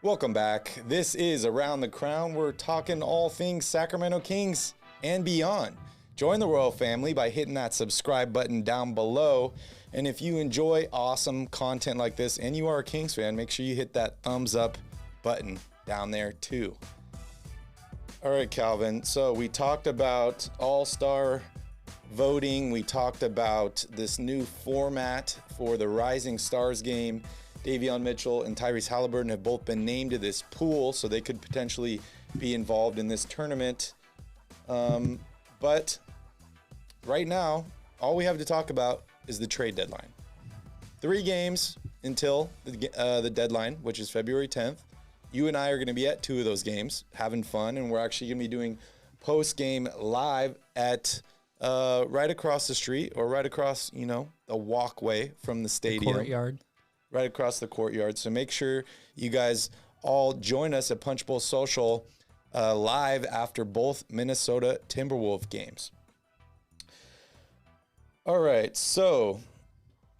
Welcome back. This is Around the Crown. We're talking all things Sacramento Kings and beyond. Join the Royal family by hitting that subscribe button down below. And if you enjoy awesome content like this and you are a Kings fan, make sure you hit that thumbs up button down there too. All right, Calvin. So we talked about All-Star voting. We talked about this new format for the Rising Stars game. Davion Mitchell and Tyrese Haliburton have both been named to this pool, so they could potentially be involved in this tournament. But right now, all we have to talk about is the trade deadline. 3 games until the deadline, which is February 10th. You and I are going to be at 2 of those games, having fun, and we're actually going to be doing post-game live at right across the street or right across, the walkway from the stadium. The courtyard. Right across the courtyard. So make sure you guys all join us at Punch Bowl Social live after both Minnesota Timberwolves games. All right, so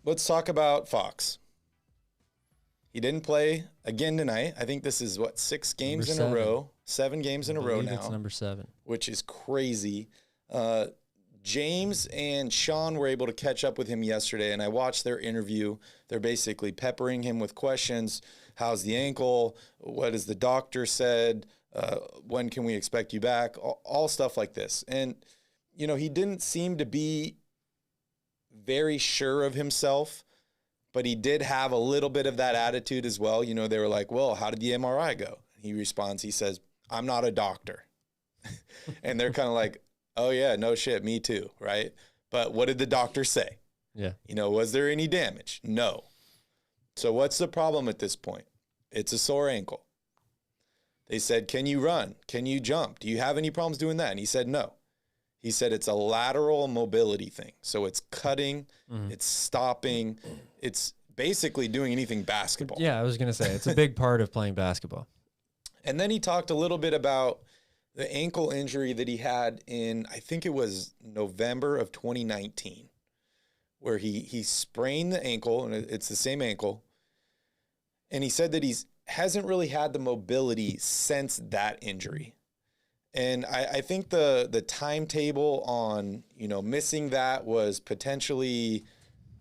let's talk about Fox. He didn't play again tonight. I think this is, 6 games in a row? 7 games in a row now. It's number 7. Which is crazy. James and Sean were able to catch up with him yesterday, and I watched their interview. They're basically peppering him with questions. How's the ankle? What has the doctor said? When can we expect you back? All stuff like this. And, he didn't seem to be very sure of himself, but he did have a little bit of that attitude as well. They were like, well, how did the MRI go? He responds, he says, I'm not a doctor. And they're kind of like, oh, yeah, no shit, me too, right? But what did the doctor say? Yeah. Was there any damage? No. So what's the problem at this point? It's a sore ankle. They said, can you run? Can you jump? Do you have any problems doing that? And he said, no. He said it's a lateral mobility thing. So it's cutting, it's stopping, it's basically doing anything basketball. Yeah, I was going to say, it's a big part of playing basketball. And then he talked a little bit about the ankle injury that he had in, I think it was November of 2019, where he sprained the ankle, and it's the same ankle. And he said that hasn't really had the mobility since that injury. And I think the timetable on, missing that was potentially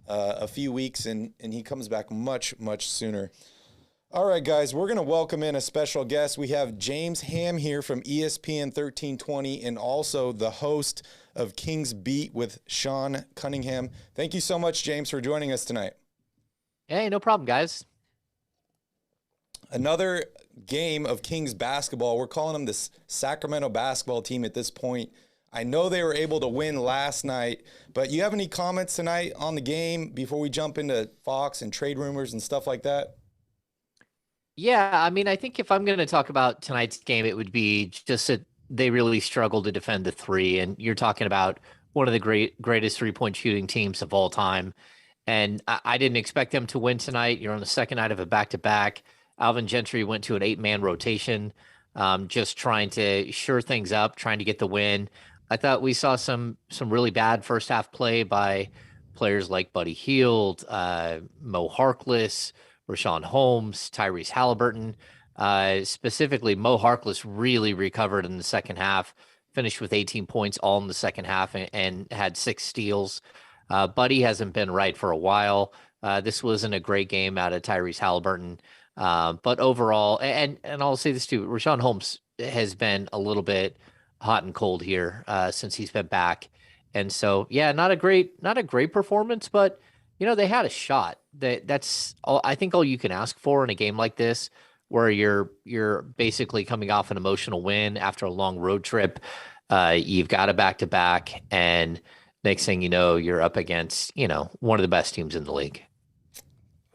a few weeks, and he comes back much, much sooner. All right, guys, we're going to welcome in a special guest. We have James Ham here from ESPN 1320 and also the host of Kings Beat with Sean Cunningham. Thank you so much, James, for joining us tonight. Hey, no problem, guys. Another game of Kings basketball. We're calling them the Sacramento basketball team at this point. I know they were able to win last night, but you have any comments tonight on the game before we jump into Fox and trade rumors and stuff like that? Yeah, I think if I'm going to talk about tonight's game, it would be just that they really struggled to defend the 3. And you're talking about one of the greatest 3-point shooting teams of all time. And I didn't expect them to win tonight. You're on the second night of a back-to-back. Alvin Gentry went to an 8-man rotation, just trying to shore things up, trying to get the win. I thought we saw some really bad first half play by players like Buddy Hield, Mo Harkless, Rashawn Holmes, Tyrese Haliburton. Specifically, Mo Harkless really recovered in the second half, finished with 18 points all in the second half and had 6 steals. Buddy hasn't been right for a while. This wasn't a great game out of Tyrese Haliburton. But overall, and I'll say this too, Rashawn Holmes has been a little bit hot and cold here since he's been back. And so, yeah, not a great performance, but they had a shot. That's all, I think all you can ask for in a game like this, where you're basically coming off an emotional win after a long road trip. You've got a back-to-back, and next thing you know, you're up against, one of the best teams in the league.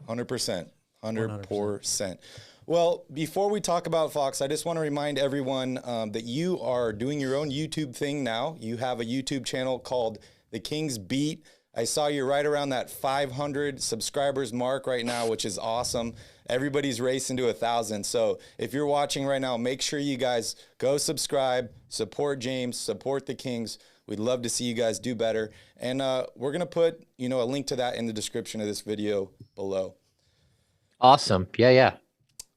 100%. 100%. Well, before we talk about Fox, I just want to remind everyone that you are doing your own YouTube thing now. You have a YouTube channel called The Kings Beat. I saw you're right around that 500 subscribers mark right now, which is awesome. Everybody's racing to 1,000. So if you're watching right now, make sure you guys go subscribe, support James, support the Kings. We'd love to see you guys do better. And we're going to put, a link to that in the description of this video below. Awesome. Yeah.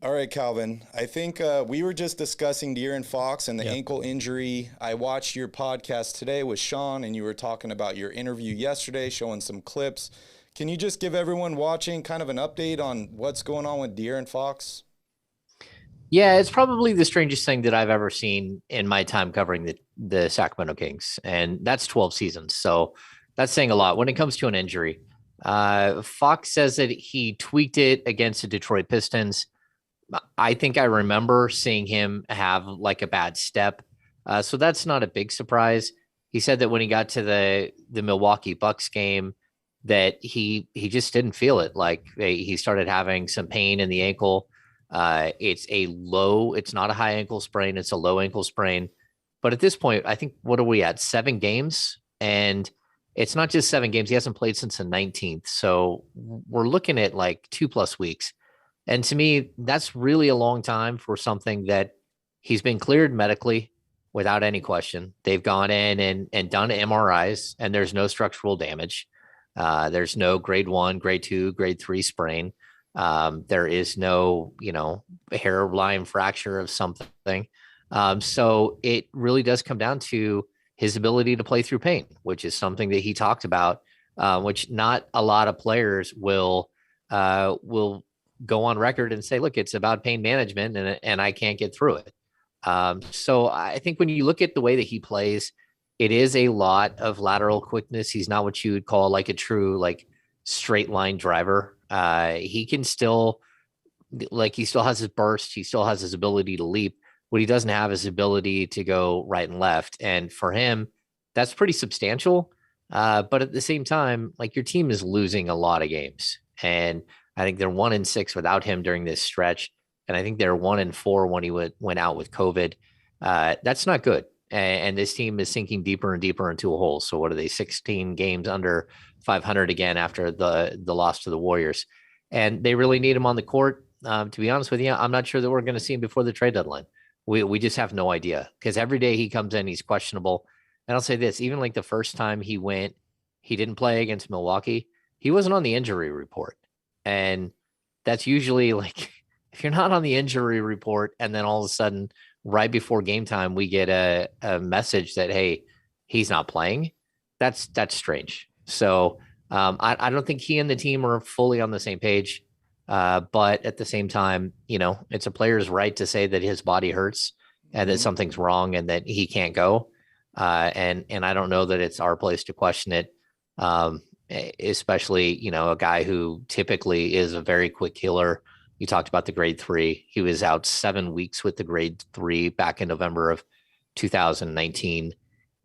All right, Calvin. I think we were just discussing De'Aaron Fox and the ankle injury. I watched your podcast today with Sean, and you were talking about your interview yesterday, showing some clips. Can you just give everyone watching kind of an update on what's going on with De'Aaron Fox? Yeah, it's probably the strangest thing that I've ever seen in my time covering the Sacramento Kings, and that's 12 seasons. So that's saying a lot when it comes to an injury. Fox says that he tweaked it against the Detroit Pistons. I think I remember seeing him have like a bad step. So that's not a big surprise. He said that when he got to the Milwaukee Bucks game that he just didn't feel it. Like he started having some pain in the ankle. It's not a high ankle sprain. It's a low ankle sprain. But at this point, I think, what are we at? 7 games? And it's not just 7 games. He hasn't played since the 19th. So we're looking at like 2+ weeks. And to me, that's really a long time for something that he's been cleared medically without any question. They've gone in and done MRIs, and there's no structural damage. There's no grade 1, grade 2, grade 3 sprain. There is no, hairline fracture of something. So it really does come down to his ability to play through pain, which is something that he talked about, which not a lot of players will go on record and say, look, it's about pain management and I can't get through it. So I think when you look at the way that he plays, it is a lot of lateral quickness. He's not what you would call like a true, like straight line driver. He can still, he still has his burst. He still has his ability to leap. What he doesn't have is ability to go right and left. And for him, that's pretty substantial. But at the same time, like your team is losing a lot of games. And I think they're 1-6 without him during this stretch. And I think they're 1-4 when he went out with COVID. That's not good. And this team is sinking deeper and deeper into a hole. So what are they, 16 games under 500 again after the loss to the Warriors? And they really need him on the court. To be honest with you, I'm not sure that we're going to see him before the trade deadline. We just have no idea, because every day he comes in, he's questionable. And I'll say this, even like the first time he didn't play against Milwaukee. He wasn't on the injury report. And that's usually like, if you're not on the injury report and then all of a sudden right before game time, we get a message that, hey, he's not playing. That's strange. So I don't think he and the team are fully on the same page. But at the same time, it's a player's right to say that his body hurts and that something's wrong and that he can't go. And I don't know that it's our place to question it. Especially, a guy who typically is a very quick healer. You talked about the grade 3. He was out 7 weeks with the grade 3 back in November of 2019.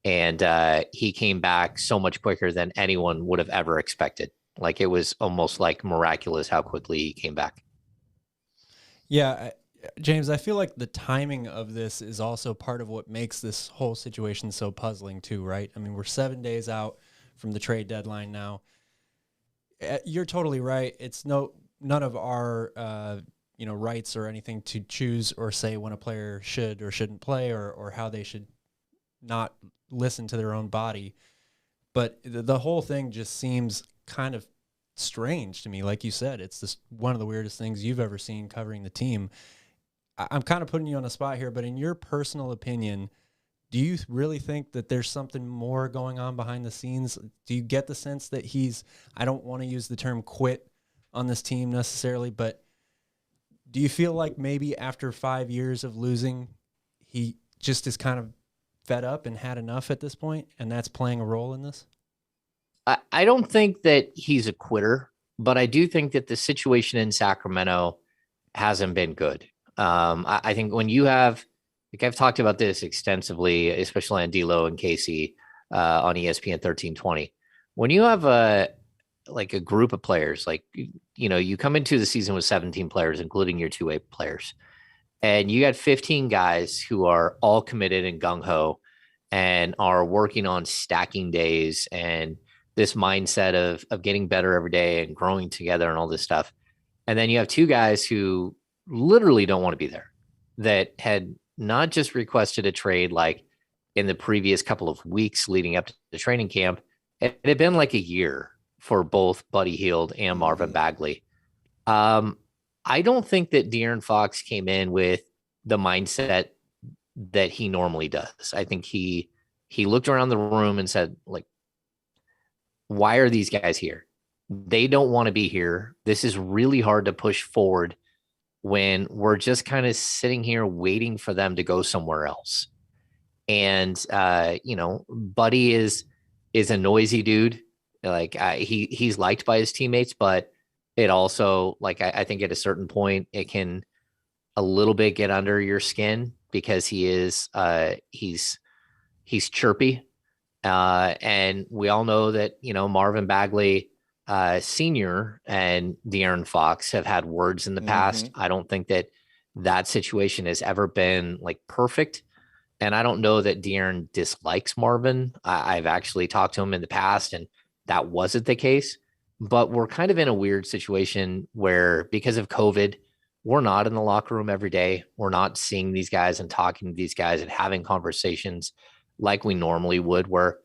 And he came back so much quicker than anyone would have ever expected. Like it was almost like miraculous how quickly he came back. Yeah, James, I feel like the timing of this is also part of what makes this whole situation so puzzling too, right? I mean, we're 7 days out from the trade deadline now. You're totally right. It's none of our rights or anything to choose or say when a player should or shouldn't play or how they should not listen to their own body. But the whole thing just seems kind of strange to me. Like you said, it's this one of the weirdest things you've ever seen covering the team. I'm kind of putting you on the spot here, but in your personal opinion, do you really think that there's something more going on behind the scenes? Do you get the sense that I don't want to use the term quit on this team necessarily, but do you feel like maybe after 5 years of losing, he just is kind of fed up and had enough at this point, and that's playing a role in this? I don't think that he's a quitter, but I do think that the situation in Sacramento hasn't been good. I think when you have, like I've talked about this extensively, especially on D'Lo and Casey on ESPN 1320. When you have a group of players, you come into the season with 17 players, including your two-way players, and you got 15 guys who are all committed and gung-ho and are working on stacking days and this mindset of getting better every day and growing together and all this stuff. And then you have 2 guys who literally don't want to be there, that had not just requested a trade like in the previous couple of weeks leading up to the training camp. It had been like a year for both Buddy Hield and Marvin Bagley. I don't think that De'Aaron Fox came in with the mindset that he normally does. I think he looked around the room and said, like, why are these guys here? They don't want to be here. This is really hard to push forward when we're just kind of sitting here waiting for them to go somewhere else. And Buddy is a noisy dude. Like he's liked by his teammates, but it also, like, I think at a certain point it can a little bit get under your skin because he's chirpy. And we all know that, Marvin Bagley Sr. and De'Aaron Fox have had words in the past. I don't think that situation has ever been like perfect. And I don't know that De'Aaron dislikes Marvin. I've actually talked to him in the past, and that wasn't the case. But we're kind of in a weird situation where, because of COVID, we're not in the locker room every day. We're not seeing these guys and talking to these guys and having conversations like we normally would, where,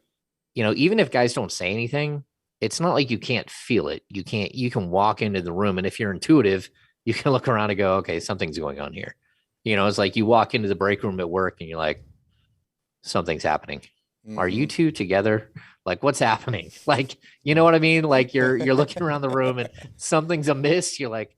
even if guys don't say anything, it's not like you can't feel it. You can walk into the room, and if you're intuitive, you can look around and go, okay, something's going on here. It's like you walk into the break room at work and you're like, something's happening. Are you two together? Like, what's happening? Like, you know what I mean? Like you're looking around the room and something's amiss. You're like,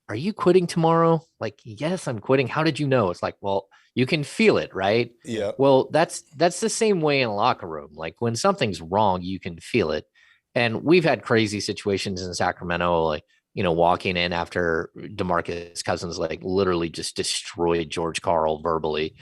are you quitting tomorrow? Like, yes, I'm quitting. How did you know? It's like, well, you can feel it, right? Yeah. Well, that's the same way in a locker room. Like when something's wrong, you can feel it. And we've had crazy situations in Sacramento, like, walking in after DeMarcus Cousins, like, literally just destroyed George Karl verbally.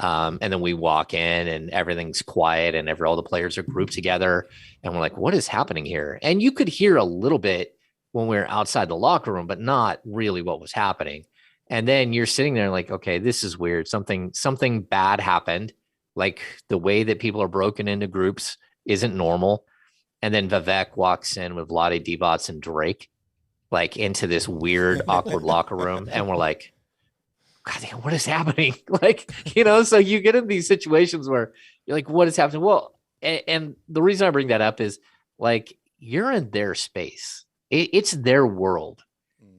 And then we walk in and everything's quiet and all the players are grouped together. And we're like, what is happening here? And you could hear a little bit when we were outside the locker room, but not really what was happening. And then you're sitting there like, okay, this is weird. Something bad happened. Like the way that people are broken into groups isn't normal. And then Vivek walks in with Vlade Divac and Drake, like, into this weird, awkward locker room. And we're like, God damn, what is happening? Like, so you get in these situations where you're like, what is happening? Well, and the reason I bring that up is, like, you're in their space. It's their world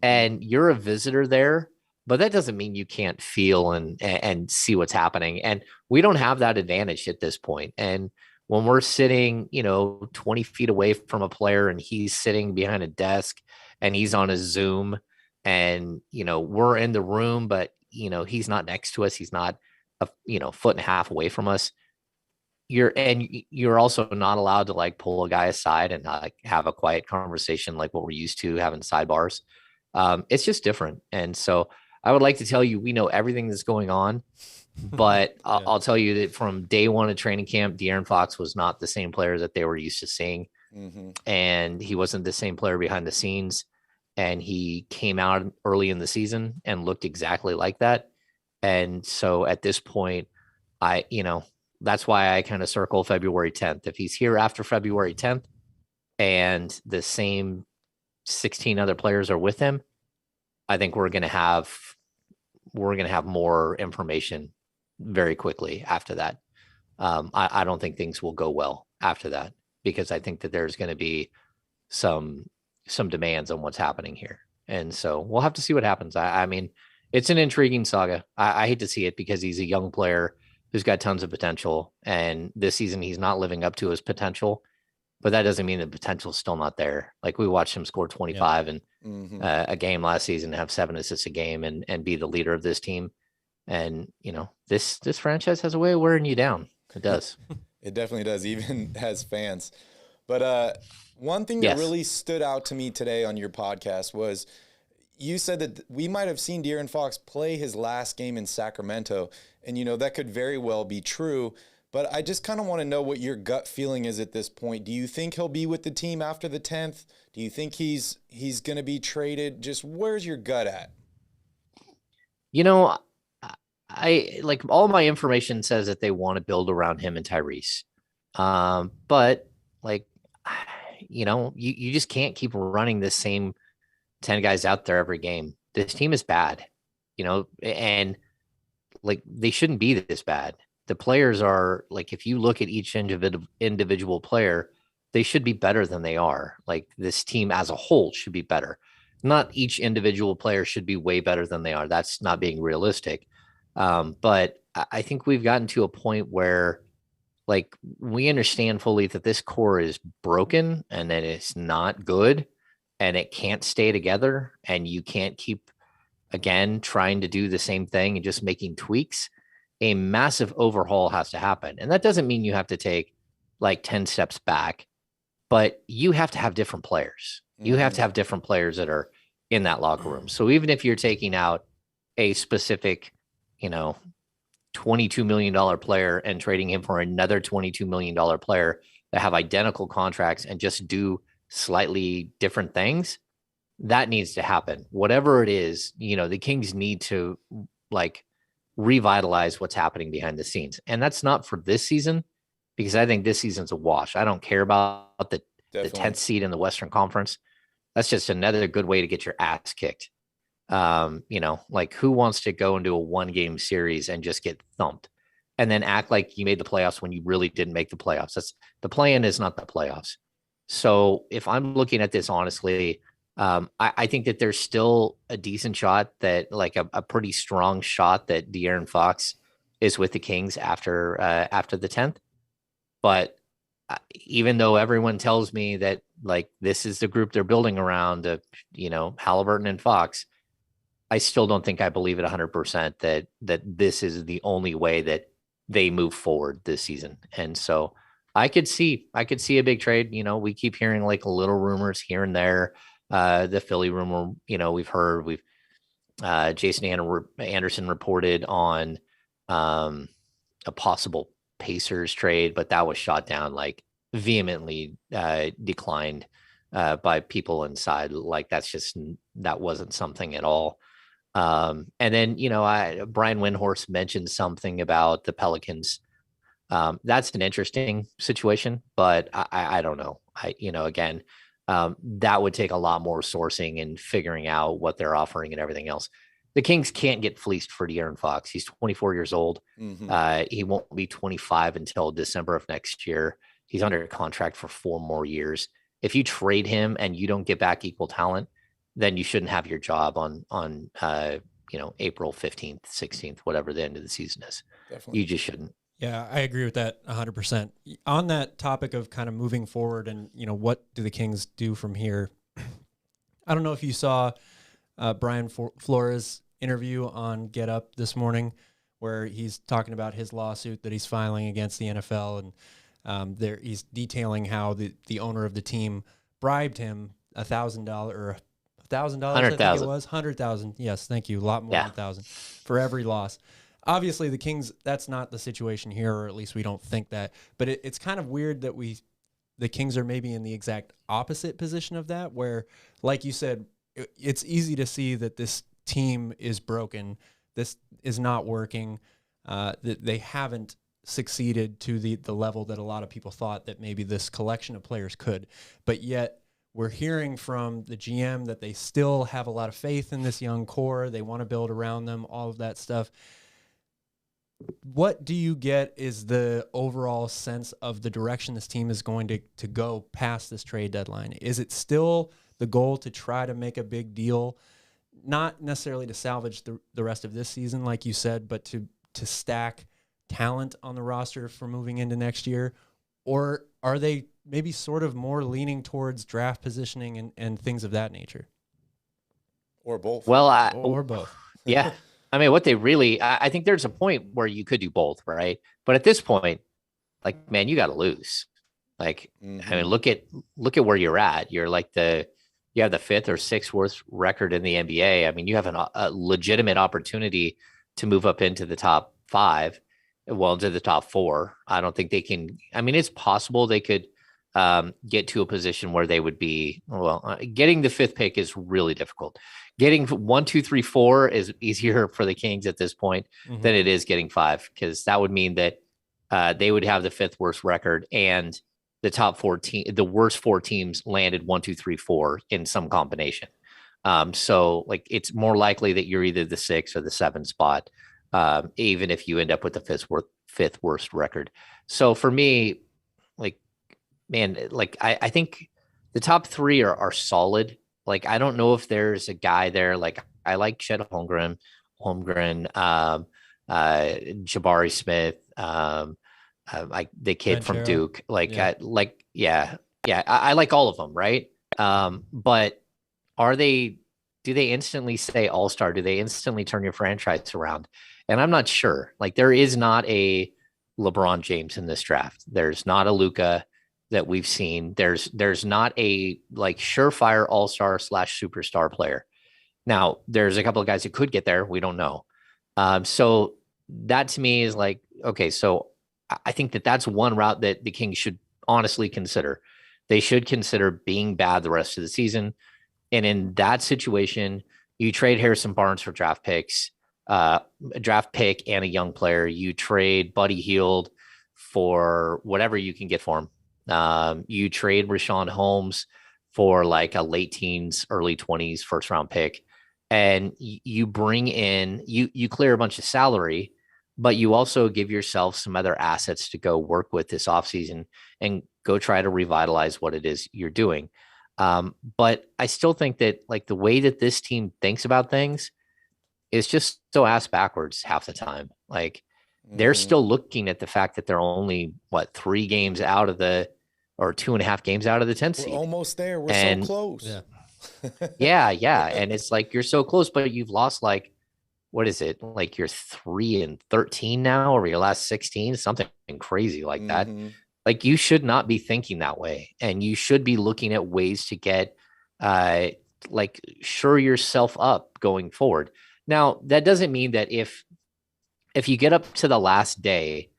and you're a visitor there, but that doesn't mean you can't feel and see what's happening. And we don't have that advantage at this point. And when we're sitting, 20 feet away from a player and he's sitting behind a desk and he's on a Zoom and, we're in the room, but, he's not next to us. He's not a, foot and a half away from us. You're also not allowed to, like, pull a guy aside and like have a quiet conversation like what we're used to having sidebars. It's just different. And so I would like to tell you, we know everything that's going on, but I'll tell you that from day one of training camp, De'Aaron Fox was not the same player that they were used to seeing. And he wasn't the same player behind the scenes. And he came out early in the season and looked exactly like that. And so at this point, that's why I kind of circle February 10th. If he's here after February 10th and the same 16 other players are with him, I think we're going to have more information very quickly after that. I don't think things will go well after that, because I think that there's going to be some demands on what's happening here. And so we'll have to see what happens. I mean, it's an intriguing saga. I hate to see it because he's a young player who's got tons of potential. And this season, he's not living up to his potential, but that doesn't mean the potential is still not there. Like, we watched him score 25 in a game last season, have 7 assists a game and be the leader of this team. And, this franchise has a way of wearing you down. It does. It definitely does, even as fans. But one thing that really stood out to me today on your podcast was you said that we might have seen De'Aaron Fox play his last game in Sacramento. And, that could very well be true. But I just kind of want to know what your gut feeling is at this point. Do you think he'll be with the team after the 10th? Do you think he's going to be traded? Just where's your gut at? I like, all my information says that they want to build around him and Tyrese. But, like, you just can't keep running the same 10 guys out there every game. This team is bad, and, like, they shouldn't be this bad. The players are, like, if you look at each individual player, they should be better than they are. Like, this team as a whole should be better. not each individual player should be way better than they are. That's not being realistic. But I think we've gotten to a point where, like, we understand fully that this core is broken and that it's not good and it can't stay together, and you can't keep, again, trying to do the same thing and just making tweaks. A massive overhaul has to happen. And that doesn't mean you have to take like 10 steps back, but you have to have different players. You have to have different players that are in that locker room. So even if you're taking out a specific, $22 million player and trading him for another $22 million player that have identical contracts and just do slightly different things, that needs to happen. Whatever it is, the Kings need to like revitalize what's happening behind the scenes. And that's not for this season, because I think this season's a wash. I don't care about the 10th seed in the Western Conference. That's just another good way to get your ass kicked. Like, who wants to go into a 1-game series and just get thumped and then act like you made the playoffs when you really didn't make the playoffs? That's the play-in, is not the playoffs. So if I'm looking at this honestly, I think that there's still a decent shot that, like a pretty strong shot, that De'Aaron Fox is with the Kings after the 10th. But even though everyone tells me that, like, this is the group they're building around, Haliburton and Fox, I still don't think I believe it 100% that this is the only way that they move forward this season. And so I could see a big trade. We keep hearing like little rumors here and there. The Philly rumor, we've Jason Anderson reported on a possible Pacers trade, but that was shot down, like vehemently declined by people inside. Like, that wasn't something at all. And then, Brian Windhorst mentioned something about the Pelicans. That's an interesting situation, but I don't know. Again, that would take a lot more sourcing and figuring out what they're offering and everything else. The Kings can't get fleeced for De'Aaron Fox. He's 24 years old. He won't be 25 until December of next year. He's under contract for 4 more years. If you trade him and you don't get back equal talent, then you shouldn't have your job on April 15th, 16th, whatever the end of the season is. Definitely. You just shouldn't. Yeah, I agree with that 100%. On that topic of kind of moving forward and, what do the Kings do from here? I don't know if you saw Brian Flores' interview on Get Up this morning, where he's talking about his lawsuit that he's filing against the NFL. And he's detailing how the owner of the team bribed him $1,000 or $1,000. I think it was 100,000. Yes, thank you. A lot more than 1,000 for every loss. Obviously, the Kings, that's not the situation here, or at least we don't think that. But it's kind of weird that the Kings are maybe in the exact opposite position of that, where, like you said, it's easy to see that this team is broken. This is not working. That they haven't succeeded to the level that a lot of people thought that maybe this collection of players could. But yet, we're hearing from the GM that they still have a lot of faith in this young core. They want to build around them, all of that stuff. What do you get is the overall sense of the direction this team is going to go past this trade deadline? Is it still the goal to try to make a big deal, not necessarily to salvage the rest of this season, like you said, but to stack talent on the roster for moving into next year? Or are they maybe sort of more leaning towards draft positioning and things of that nature? Or both. Well, or both. Yeah. I mean, I think there's a point where you could do both, right? But at this point, like, man, you got to lose. Like, I mean, look at where you're at. You're like you have the 5th or 6th worst record in the NBA. I mean, you have a legitimate opportunity to move up into the top 5, well, into the top 4. I don't think they can. I mean, it's possible they could get to a position where they would be, getting the 5th pick is really difficult. Getting 1, 2, 3, 4 is easier for the Kings at this point than it is getting 5, because that would mean that they would have the 5th worst record, and the top 14, the worst 4 teams landed 1, 2, 3, 4 in some combination. So, like, it's more likely that you're either the 6th or the 7th spot, even if you end up with the 5th worst record. So for me, like, man, like, I think the top 3 are solid. Like, I don't know if there's a guy there. Like, I like Chet Holmgren, Jabari Smith, like the kid from Banchero. Duke. Like, Yeah. I like all of them, right? But do they instantly say all-star? Do they instantly turn your franchise around? And I'm not sure. Like, there is not a LeBron James in this draft. There's not a Luka that we've seen. There's not a like surefire all-star / superstar player. Now, there's a couple of guys who could get there. We don't know. So that to me is like, okay, so I think that's one route that the Kings should honestly consider. They should consider being bad the rest of the season. And in that situation, you trade Harrison Barnes for draft picks, a draft pick and a young player. You trade Buddy Hield for whatever you can get for him. You trade Richaun Holmes for like a late teens, early 20s first round pick. And you bring in, you clear a bunch of salary, but you also give yourself some other assets to go work with this offseason and go try to revitalize what it is you're doing. But I still think that like the way that this team thinks about things is just so ass backwards half the time. Like they're still looking at the fact that they're only 3 games out of or 2.5 games out of the 10th seed. We're almost there. We're so close. Yeah. And it's like, you're so close, but you've lost like, what is it? Like you're 3-13 now over your last 16, something crazy like that. Like you should not be thinking that way. And you should be looking at ways to get, like shore yourself up going forward. Now, that doesn't mean that if you get up to the last day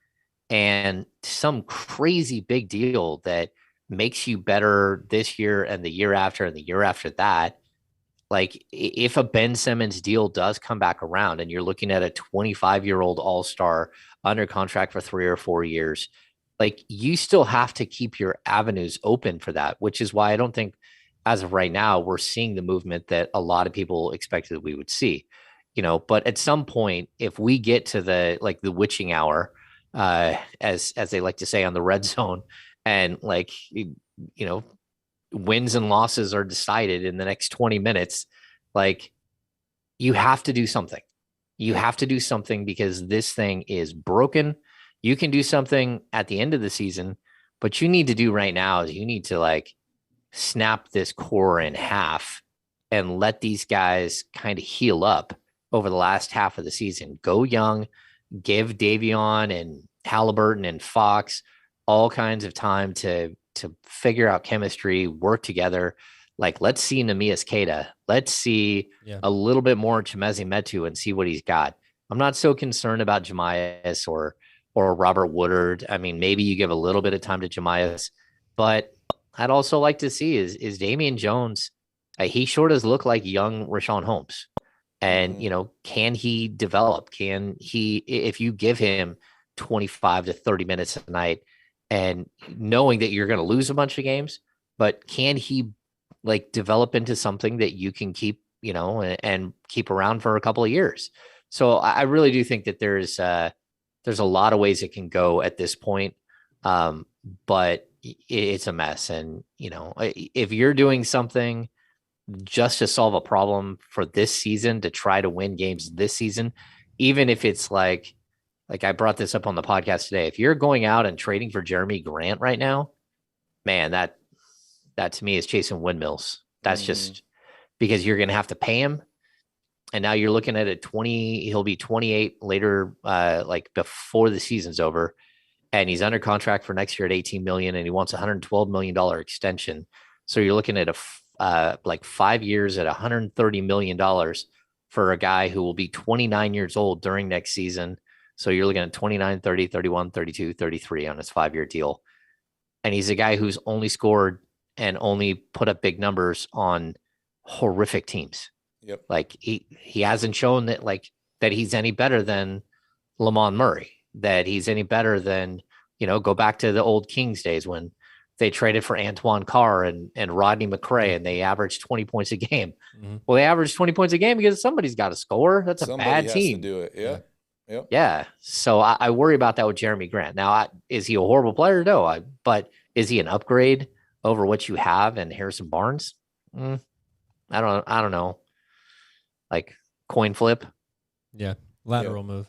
and some crazy big deal that makes you better this year and the year after and the year after that, like if a Ben Simmons deal does come back around and you're looking at a 25-year-old all-star under contract for 3 or 4 years, like you still have to keep your avenues open for that, which is why I don't think as of right now, we're seeing the movement that a lot of people expected we would see, but at some point, if we get to the witching hour, as they like to say on the red zone, and wins and losses are decided in the next 20 minutes, like you have to do something. You have to do something because this thing is broken. You can do something at the end of the season, but you need to do right now is you need to snap this core in half and let these guys kind of heal up over the last half of the season. Go young, give Davion and Haliburton and Fox all kinds of time to figure out chemistry, work together. Like, let's see Neemias Queta. Let's see a little bit more Chimezie Metu and see what he's got. I'm not so concerned about Jemias or Robert Woodard. I mean, maybe you give a little bit of time to Jemias, but I'd also like to see is Damian Jones. He sure does look like young Richaun Holmes. And, can he develop? Can he, if you give him 25 to 30 minutes a night and knowing that you're going to lose a bunch of games, but can he develop into something that you can keep, and keep around for a couple of years? So I really do think that there's a lot of ways it can go at this point. But it's a mess. And, if you're doing something just to solve a problem for this season, to try to win games this season, even if it's like I brought this up on the podcast today, if you're going out and trading for Jeremy Grant right now, man, that to me is chasing windmills. That's just because you're going to have to pay him. And now you're looking at he'll be 28 later, before the season's over, and he's under contract for next year at $18 million, and he wants a $112 million extension. So you're looking at 5 years at $130 million for a guy who will be 29 years old during next season. So you're looking at 29, 30, 31, 32, 33 on his 5-year deal. And he's a guy who's only scored and only put up big numbers on horrific teams. Yep. Like he hasn't shown that he's any better than Lamont Murray, that he's any better than, go back to the old Kings days when they traded for Antoine Carr and Rodney McRae, and they averaged 20 points a game. Well, they averaged 20 points a game because somebody's got to score. That's a bad team. To do it. Yeah. Yep. Yeah. So I worry about that with Jeremy Grant. Now, is he a horrible player? No. But is he an upgrade over what you have in Harrison Barnes? I don't know, like coin flip. Yeah, lateral move.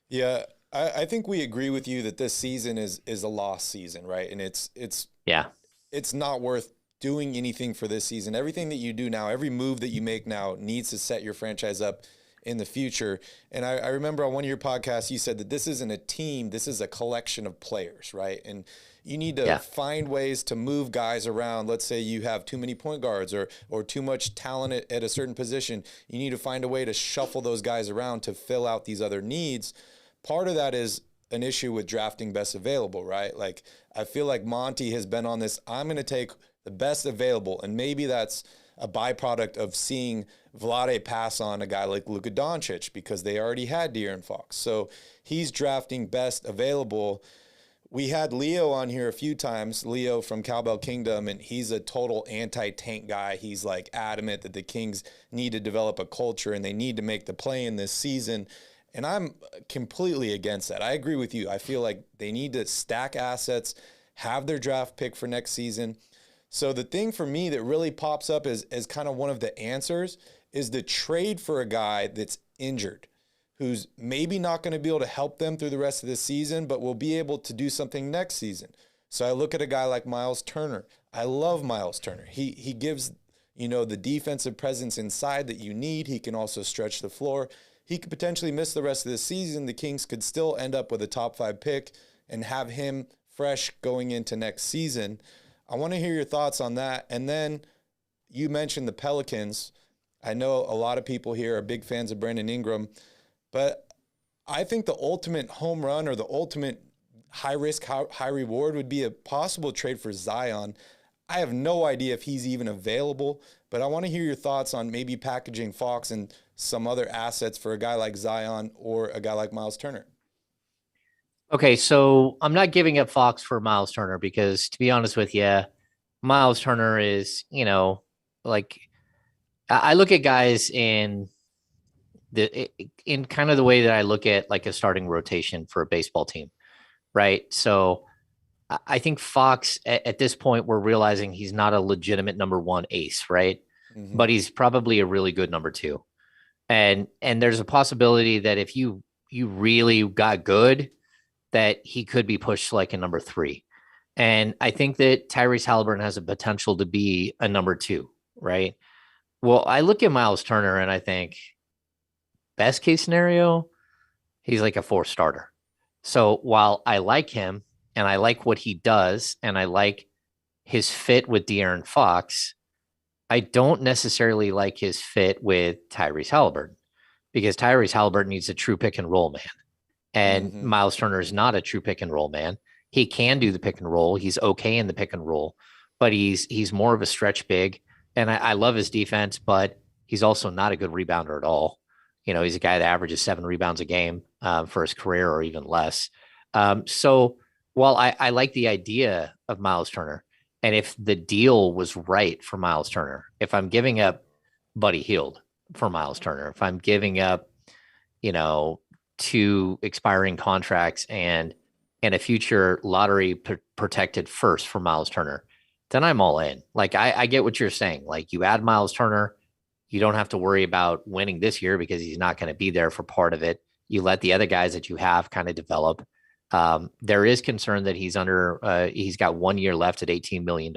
Yeah, I think we agree with you that this season is a lost season, right? And Yeah. it's not worth doing anything for this season. Everything that you do now, every move that you make now needs to set your franchise up in the future. And I remember on one of your podcasts, you said that this isn't a team, this is a collection of players, right? And you need to find ways to move guys around. Let's say you have too many point guards or too much talent at a certain position. You need to find a way to shuffle those guys around to fill out these other needs. Part of that is an issue with drafting best available, right? Like, I feel like Monty has been on this, I'm going to take the best available. And maybe that's a byproduct of seeing Vlade pass on a guy like Luka Doncic because they already had De'Aaron Fox. So he's drafting best available. We had Leo on here a few times, Leo from Cowbell Kingdom, and he's a total anti-tank guy. He's like adamant that the Kings need to develop a culture and they need to make the play in this season. And I'm completely against that. I agree with you. I feel like they need to stack assets, have their draft pick for next season. So the thing for me that really pops up as kind of one of the answers is the trade for a guy that's injured, who's maybe not going to be able to help them through the rest of the season, but will be able to do something next season. So I look at a guy like Miles Turner. I love Miles Turner. He gives, the defensive presence inside that you need. He can also stretch the floor. He could potentially miss the rest of the season. The Kings could still end up with a top 5 pick and have him fresh going into next season. I want to hear your thoughts on that. And then you mentioned the Pelicans. I know a lot of people here are big fans of Brandon Ingram, but I think the ultimate home run or the ultimate high risk, high reward would be a possible trade for Zion. I have no idea if he's even available, but I want to hear your thoughts on maybe packaging Fox and some other assets for a guy like Zion or a guy like Miles Turner. Okay, so I'm not giving up Fox for Miles Turner because, to be honest with you, Miles Turner is, like I look at guys in kind of the way that I look at like a starting rotation for a baseball team, right? So I think Fox at this point, we're realizing he's not a legitimate number 1 ace, right? Mm-hmm. But he's probably a really good number 2. And there's a possibility that if you really got good, that he could be pushed to like a number 3. And I think that Tyrese Haliburton has a potential to be a number 2, right? Well, I look at Miles Turner and I think best case scenario, he's like a 4 starter. So while I like him and I like what he does and I like his fit with De'Aaron Fox, I don't necessarily like his fit with Tyrese Haliburton because Tyrese Haliburton needs a true pick and roll man. And Miles Turner is not a true pick and roll man. He can do the pick and roll. He's okay in the pick and roll, but he's more of a stretch big. And I love his defense, but he's also not a good rebounder at all. He's a guy that averages 7 rebounds a game for his career or even less. So while I like the idea of Miles Turner, and if the deal was right for Miles Turner, if I'm giving up Buddy Hield for Miles Turner, if I'm giving up, 2 expiring contracts and a future lottery protected first for Miles Turner, then I'm all in. Like, I get what you're saying. Like, you add Miles Turner, you don't have to worry about winning this year because he's not going to be there for part of it. You let the other guys that you have kind of develop. There is concern that he's got 1 year left at $18 million.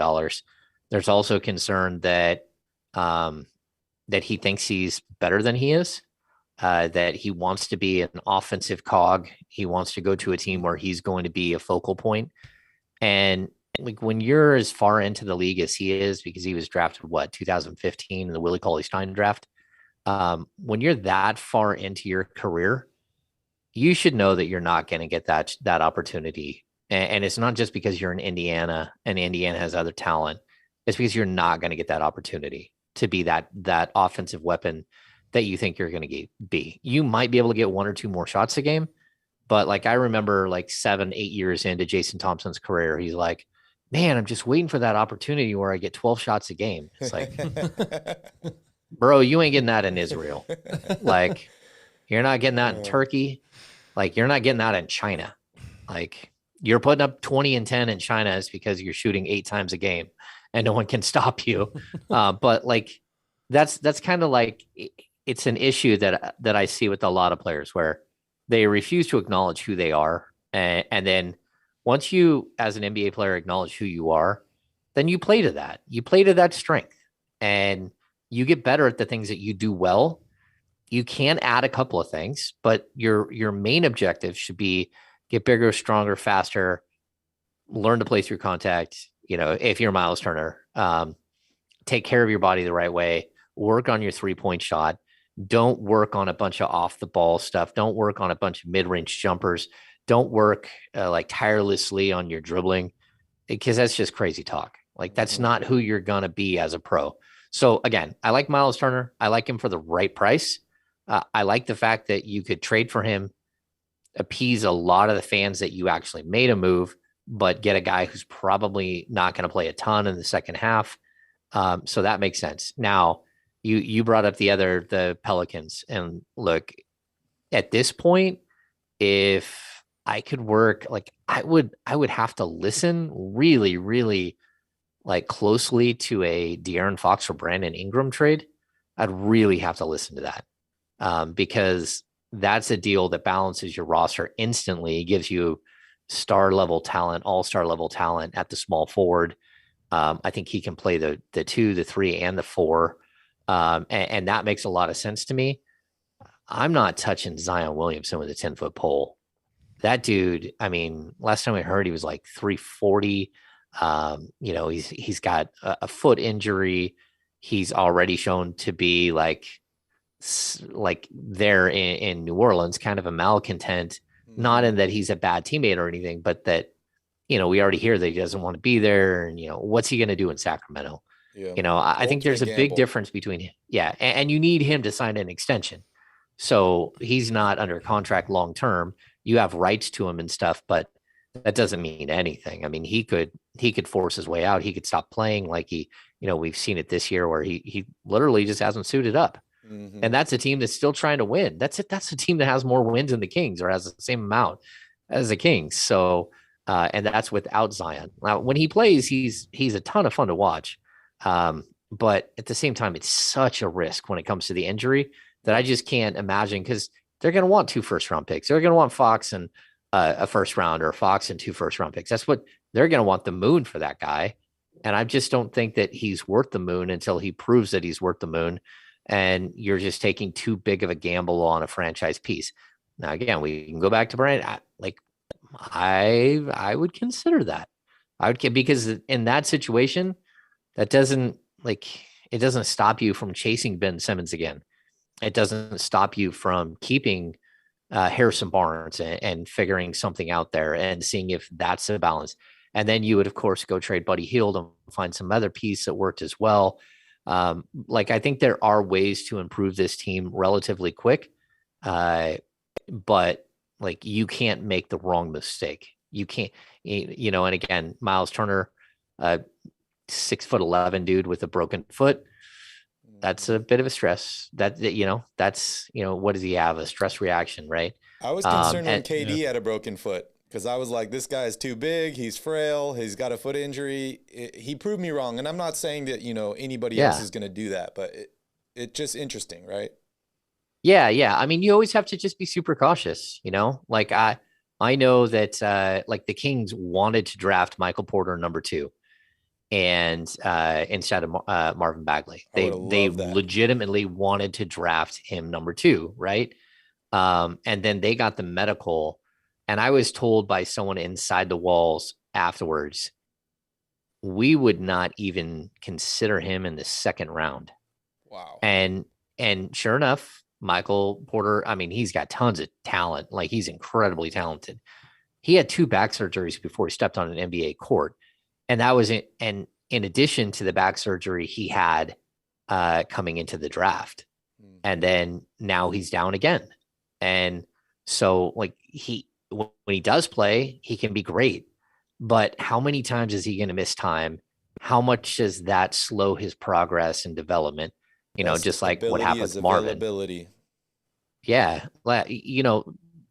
There's also concern that he thinks he's better than he is. That he wants to be an offensive cog. He wants to go to a team where he's going to be a focal point. And like when you're as far into the league as he is, because he was drafted, 2015 in the Willie Cauley-Stein draft. When you're that far into your career, you should know that you're not going to get that opportunity. And it's not just because you're in Indiana and Indiana has other talent. It's because you're not going to get that opportunity to be that offensive weapon that you think you're going to be. You might be able to get 1 or 2 more shots a game, but like I remember like 7-8 years into Jason Thompson's career, he's like, man, I'm just waiting for that opportunity where I get 12 shots a game. It's like, bro, you ain't getting that in Israel. Like, you're not getting that in Turkey. Like, you're not getting that in China. Like, you're putting up 20 and 10 in China is because you're shooting 8 times a game and no one can stop you. But like, that's kind of like it's an issue that I see with a lot of players where they refuse to acknowledge who they are, and then once you, as an NBA player, acknowledge who you are, then you play to that. You play to that strength, and you get better at the things that you do well. You can add a couple of things, but your main objective should be get bigger, stronger, faster, learn to play through contact. If you're Miles Turner, take care of your body the right way, work on your 3-point shot. Don't work on a bunch of off the ball stuff. Don't work on a bunch of mid-range jumpers. Don't work like tirelessly on your dribbling, because that's just crazy talk. Like, that's not who you're going to be as a pro. So again, I like Miles Turner. I like him for the right price. I like the fact that you could trade for him, appease a lot of the fans that you actually made a move, but get a guy who's probably not going to play a ton in the second half. So that makes sense. Now, you brought up the Pelicans, and look, at this point, if I could work, like, I would have to listen really, really like closely to a De'Aaron Fox or Brandon Ingram trade. I'd really have to listen to that, because that's a deal that balances your roster instantly, gives you star level talent, all-star level talent at the small forward. I think he can play the 2, the 3, and the 4. And that makes a lot of sense to me. I'm not touching Zion Williamson with a 10-foot pole. That dude, I mean, last time I heard, he was like 340. He's got a foot injury. He's already shown to be like there in New Orleans, kind of a malcontent, not in that he's a bad teammate or anything, but that, we already hear that he doesn't want to be there. And, what's he going to do in Sacramento? Yeah. I think there's a big difference between, and you need him to sign an extension. So he's not under contract long-term. You have rights to him and stuff, but that doesn't mean anything. I mean, he could force his way out. He could stop playing, like we've seen it this year where he literally just hasn't suited up. Mm-hmm. And that's a team that's still trying to win. That's it. That's a team that has more wins than the Kings, or has the same amount as the Kings. So, and that's without Zion. Now, when he plays, he's a ton of fun to watch. But at the same time, it's such a risk when it comes to the injury that I just can't imagine, because they're going to want 2 first-round picks. They're going to want Fox and a first round, or Fox and 2 first-round picks. That's what they're going to want, the moon for that guy. And I just don't think that he's worth the moon until he proves that he's worth the moon. And you're just taking too big of a gamble on a franchise piece. Now, again, we can go back to Brian. I would consider that. Because in that situation, that doesn't it doesn't stop you from chasing Ben Simmons again. It doesn't stop you from keeping Harrison Barnes and figuring something out there and seeing if that's a balance. And then you would, of course, go trade Buddy Hield and find some other piece that worked as well. I think there are ways to improve this team relatively quick, but you can't make the wrong mistake. You can't, and again, Miles Turner, 6'11" dude with a broken foot. That's a bit of a stress. That's what does he have? A stress reaction, right? I was concerned when KD had a broken foot, because I was like, this guy is too big. He's frail. He's got a foot injury. He proved me wrong. And I'm not saying that, anybody else is going to do that, but it's just interesting, right? Yeah. I mean, you always have to just be super cautious, I know that the Kings wanted to draft Michael Porter number 2. And instead of Marvin Bagley, they legitimately wanted to draft him number 2, right? And then they got the medical, and I was told by someone inside the walls afterwards, we would not even consider him in the second round. Wow. And sure enough, Michael Porter, I mean, he's got tons of talent. He's incredibly talented. He had 2 back surgeries before he stepped on an NBA court. And that was it. And in addition to the back surgery he had coming into the draft. And then now he's down again. And so when he does play, he can be great. But how many times is he going to miss time? How much does that slow his progress and development? Just like what happened with Marvin. Yeah.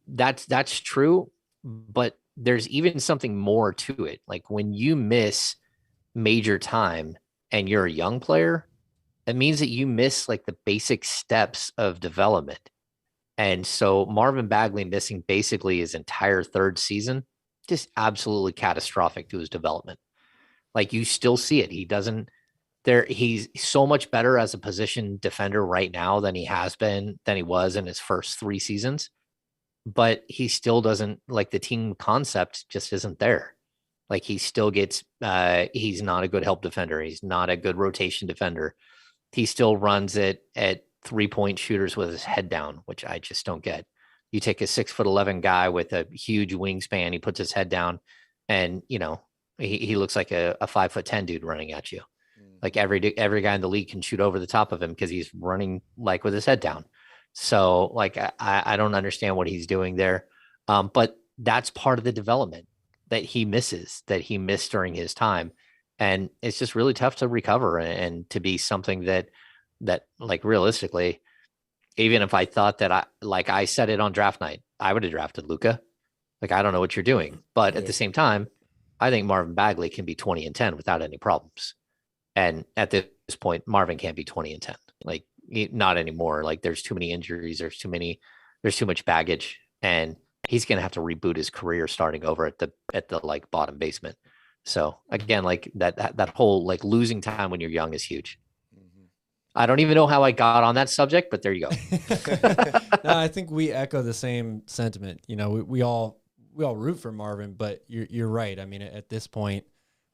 That's true. But there's even something more to it. When you miss major time and you're a young player, it means that you miss like the basic steps of development. And so Marvin Bagley missing basically his entire third season, just absolutely catastrophic to his development. Like you still see it. He's so much better as a position defender right now than he was in his first 3 seasons. But he still doesn't, like, the team concept just isn't there. Like he still gets, he's not a good help defender. He's not a good rotation defender. He still runs it at 3-point shooters with his head down, which I just don't get. You take a 6'11" guy with a huge wingspan, he puts his head down, and he looks like a 5'10" dude running at you. Like every guy in the league can shoot over the top of him because he's running like with his head down. So like I don't understand what he's doing there, but that's part of the development that he missed during his time, and it's just really tough to recover and to be something that like realistically, even if I thought that I said it on draft night, I would have drafted Luka. Like I don't know what you're doing, but at the same time, I think Marvin Bagley can be 20-10 without any problems. And at this point, Marvin can't be 20-10. Like not anymore. Like there's too many injuries. There's too much baggage, and he's going to have to reboot his career starting over at the like bottom basement. So again, like that whole like losing time when you're young is huge. I don't even know how I got on that subject, but there you go. No, I think we echo the same sentiment. We all root for Marvin, but you're right. I mean, at this point,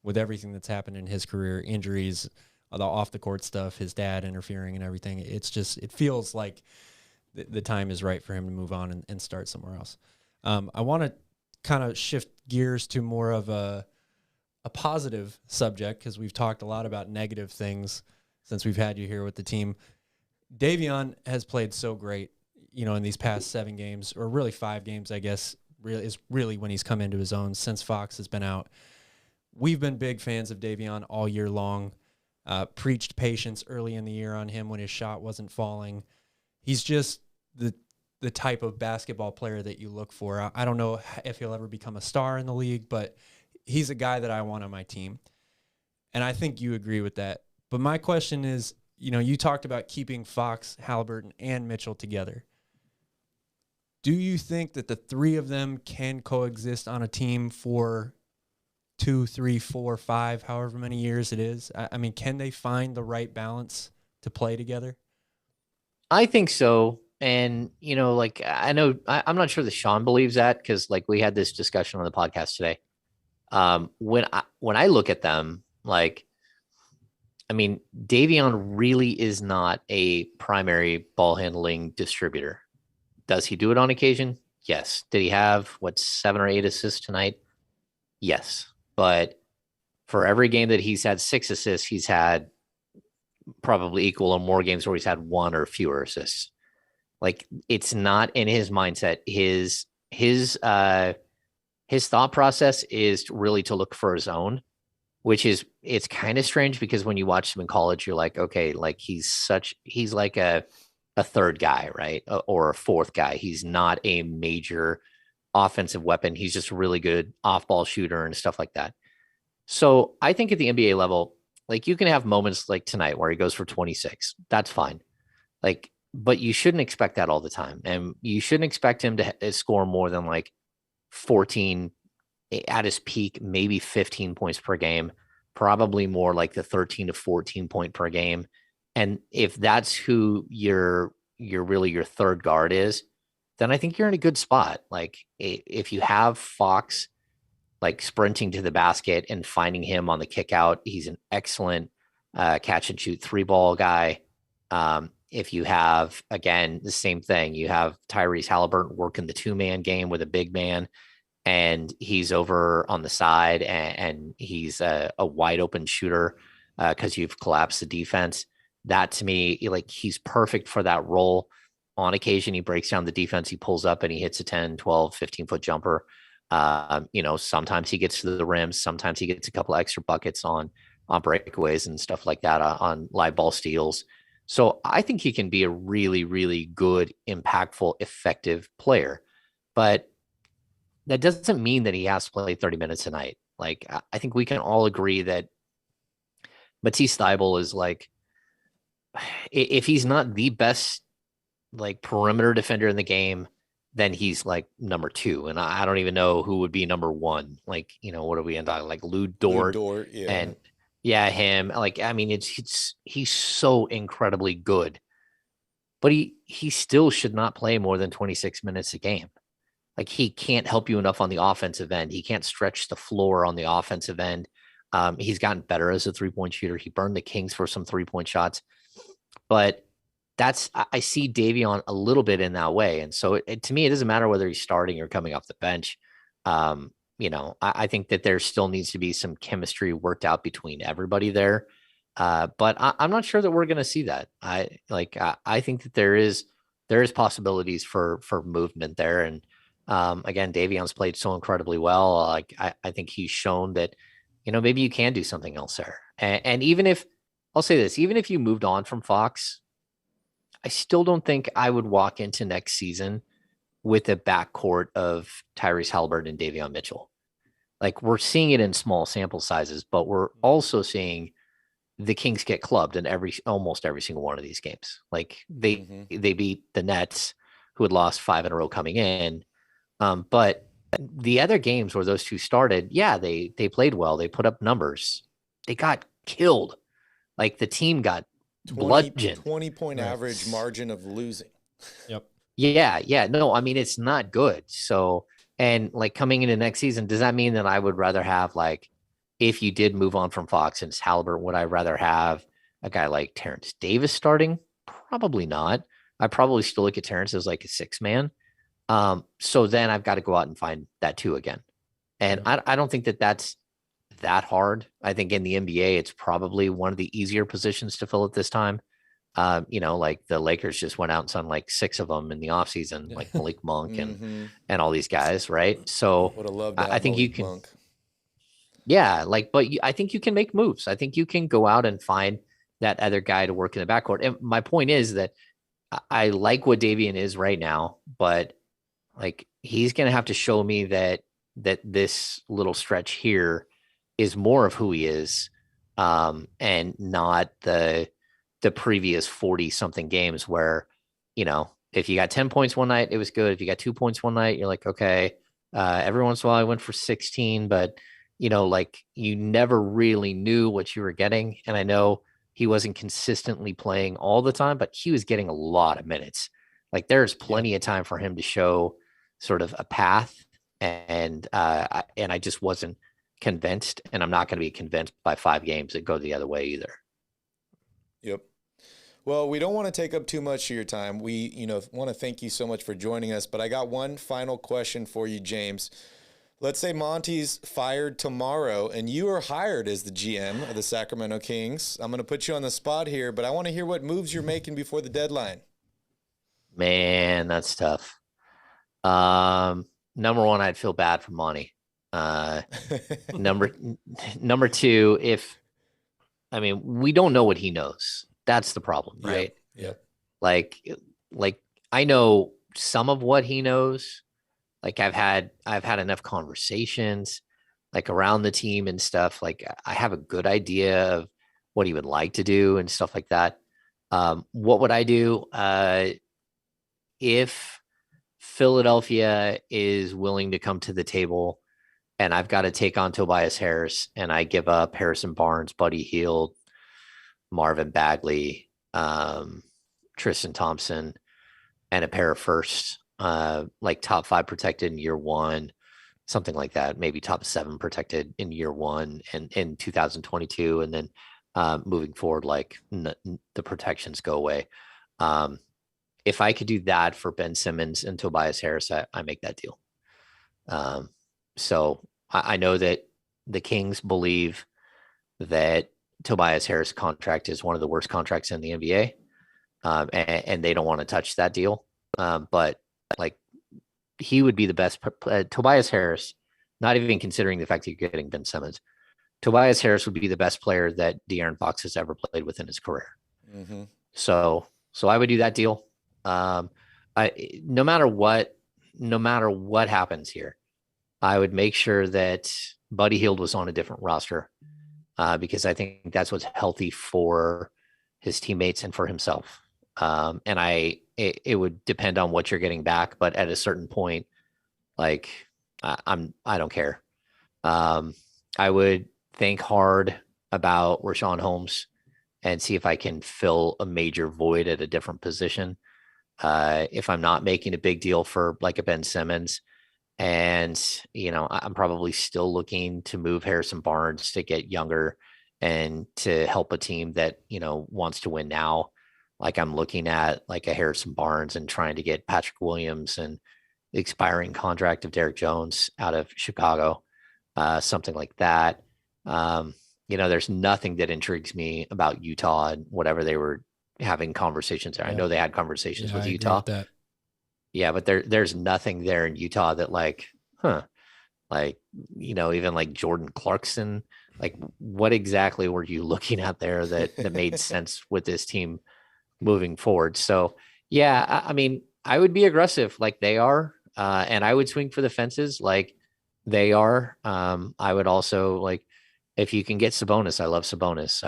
with everything that's happened in his career, injuries, the off the court stuff, his dad interfering and everything, it feels like the time is right for him to move on and start somewhere else. I want to kind of shift gears to more of a positive subject, because we've talked a lot about negative things since we've had you here with the team. Davion has played so great, in these past 7 games, or really 5 games, I guess, really when he's come into his own since Fox has been out. We've been big fans of Davion all year long, preached patience early in the year on him when his shot wasn't falling. He's just the type of basketball player that you look for. I don't know if he'll ever become a star in the league, but he's a guy that I want on my team. And I think you agree with that. But my question is, you talked about keeping Fox, Haliburton, and Mitchell together. Do you think that the 3 of them can coexist on a team for 2, 3, 4, 5, however many years it is? I mean, can they find the right balance to play together? I think so. And, like, I know I'm not sure that Sean believes that, because like we had this discussion on the podcast today. When I look at them, like, I mean, Davion really is not a primary ball handling distributor. Does he do it on occasion? Yes. Did he have 7 or 8 assists tonight? Yes. But for every game that he's had 6 assists, he's had probably equal or more games where he's had 1 or fewer assists. Like, it's not in his mindset. His thought process is really to look for his own, which is, it's kind of strange, because when you watch him in college, you're like, okay, like he's like a third guy, right? Or a fourth guy. He's not a major offensive weapon. He's just a really good off-ball shooter and stuff like that. So I think at the NBA level, like, you can have moments like tonight where he goes for 26. That's fine. Like, but you shouldn't expect that all the time. And you shouldn't expect him to score more than like 14 at his peak, maybe 15 points per game, probably more like the 13 to 14 point per game. And if that's who your third guard is, then I think you're in a good spot. Like, if you have Fox like sprinting to the basket and finding him on the kick out, he's an excellent catch and shoot 3-ball guy. If you have, again, the same thing, you have Tyrese Haliburton working the 2-man game with a big man, and he's over on the side and he's a wide open shooter because you've collapsed the defense. That, to me, like, he's perfect for that role. On occasion, he breaks down the defense, he pulls up and he hits a 10, 12, 15-foot jumper. Sometimes he gets to the rim. Sometimes he gets a couple of extra buckets on breakaways and stuff like that, on live ball steals. So I think he can be a really, really good, impactful, effective player. But that doesn't mean that he has to play 30 minutes a night. Like, I think we can all agree that Matisse Thybulle is like if he's not the best like perimeter defender in the game, then he's like number 2. And I don't even know who would be number 1. Like, what are we in like Lou Dort? Yeah. And yeah, him. Like, I mean, he's so incredibly good, but he still should not play more than 26 minutes a game. Like, he can't help you enough on the offensive end. He can't stretch the floor on the offensive end. He's gotten better as a 3-point shooter. He burned the Kings for some 3-point shots, but I see Davion a little bit in that way. And so to me, it doesn't matter whether he's starting or coming off the bench. I think that there still needs to be some chemistry worked out between everybody there. But I'm not sure that we're going to see that. I think that there is possibilities for movement there. And again, Davion's played so incredibly well. Like, I think he's shown that, maybe you can do something else there. And even if, I'll say this, even if you moved on from Fox, I still don't think I would walk into next season with a backcourt of Tyrese Haliburton and Davion Mitchell. Like, we're seeing it in small sample sizes, but we're also seeing the Kings get clubbed in almost every single one of these games. Like, they beat the Nets, who had lost 5 in a row coming in. But the other games where those two started, yeah, they played well. They put up numbers. They got killed. Like, the team got bludgeoned. 20-point average margin of losing. Yep. Yeah. No, I mean, it's not good. So, and like, coming into next season, does that mean that I would rather have, like, if you did move on from Fox and it's Haliburton, would I rather have a guy like Terrence Davis starting? Probably not. I probably still look at Terrence as like a 6-man. So then I've got to go out and find that 2 again. And I don't think that's that hard. I think in the NBA, it's probably one of the easier positions to fill at this time. Like, the Lakers just went out and signed like 6 of them in the offseason, like Malik Monk and all these guys, right? So would have loved I think Malik you can. Monk. Yeah, I think you can make moves. I think you can go out and find that other guy to work in the backcourt. And my point is that I like what Davion is right now, but like, he's going to have to show me that this little stretch here is more of who he is, and not the previous 40 something games where, if you got 10 points one night, it was good. If you got 2 points one night, you're like, okay, every once in a while I went for 16, but like, you never really knew what you were getting. And I know he wasn't consistently playing all the time, but he was getting a lot of minutes. Like, there's plenty of time for him to show sort of a path. And I just wasn't convinced, and I'm not going to be convinced by 5 games that go the other way either. Yep. Well, we don't want to take up too much of your time. We, want to thank you so much for joining us, but I got one final question for you, James. Let's say Monty's fired tomorrow and you are hired as the GM of the Sacramento Kings. I'm going to put you on the spot here, but I want to hear what moves you're making before the deadline. Man, that's tough. Number 1, I'd feel bad for Monty. Number 2, we don't know what he knows. That's the problem, right? Yep. Like I know some of what he knows. Like, I've had enough conversations, like, around the team and stuff. Like, I have a good idea of what he would like to do and stuff like that. What would I do? If Philadelphia is willing to come to the table and I've got to take on Tobias Harris, and I give up Harrison Barnes, Buddy Hield, Marvin Bagley, Tristan Thompson, and a pair of firsts, like top 5 protected in year 1, something like that, maybe top 7 protected in year 1 and in 2022. And then moving forward, like, the protections go away. If I could do that for Ben Simmons and Tobias Harris, I make that deal. So I know that the Kings believe that Tobias Harris contract is one of the worst contracts in the NBA. And they don't want to touch that deal. But like, he would be the best. Tobias Harris, not even considering the fact that you're getting Ben Simmons, Tobias Harris would be the best player that De'Aaron Fox has ever played with in his career. Mm-hmm. So I would do that deal. No matter what happens here, I would make sure that Buddy Hield was on a different roster, because I think that's what's healthy for his teammates and for himself. It would depend on what you're getting back, but at a certain point, like I don't care. I would think hard about Rashawn Holmes and see if I can fill a major void at a different position. If I'm not making a big deal for like a Ben Simmons, and I'm probably still looking to move Harrison Barnes to get younger and to help a team that wants to win now. Like I'm looking at like a Harrison Barnes and trying to get Patrick Williams and the expiring contract of Derek Jones out of Chicago, something like that. There's nothing that intrigues me about Utah and whatever they were having conversations there. Yeah. I know they had conversations with Utah. With that. Yeah, but there's nothing there in Utah that even like Jordan Clarkson, like what exactly were you looking at there that made sense with this team moving forward? So yeah, I mean, I would be aggressive like they are, and I would swing for the fences like they are. I would also like, if you can get Sabonis, I love Sabonis.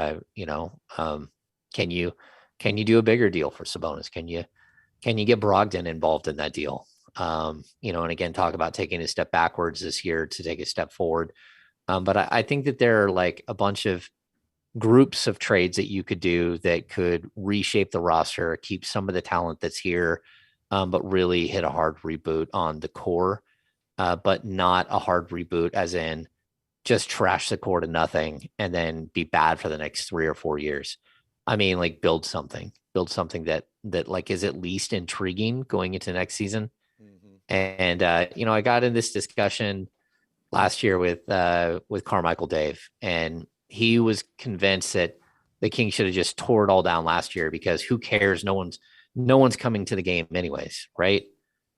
Can you do a bigger deal for Sabonis? Can you get Brogdon involved in that deal? And again, talk about taking a step backwards this year to take a step forward. But I think that there are like a bunch of groups of trades that you could do that could reshape the roster, keep some of the talent that's here, but really hit a hard reboot on the core, but not a hard reboot as in just trash the core to nothing and then be bad for the next 3 or 4 years. I mean, like build something that like is at least intriguing going into next season. Mm-hmm. And, I got in this discussion last year with Carmichael Dave, and he was convinced that the Kings should have just tore it all down last year because who cares? No one's coming to the game anyways. Right.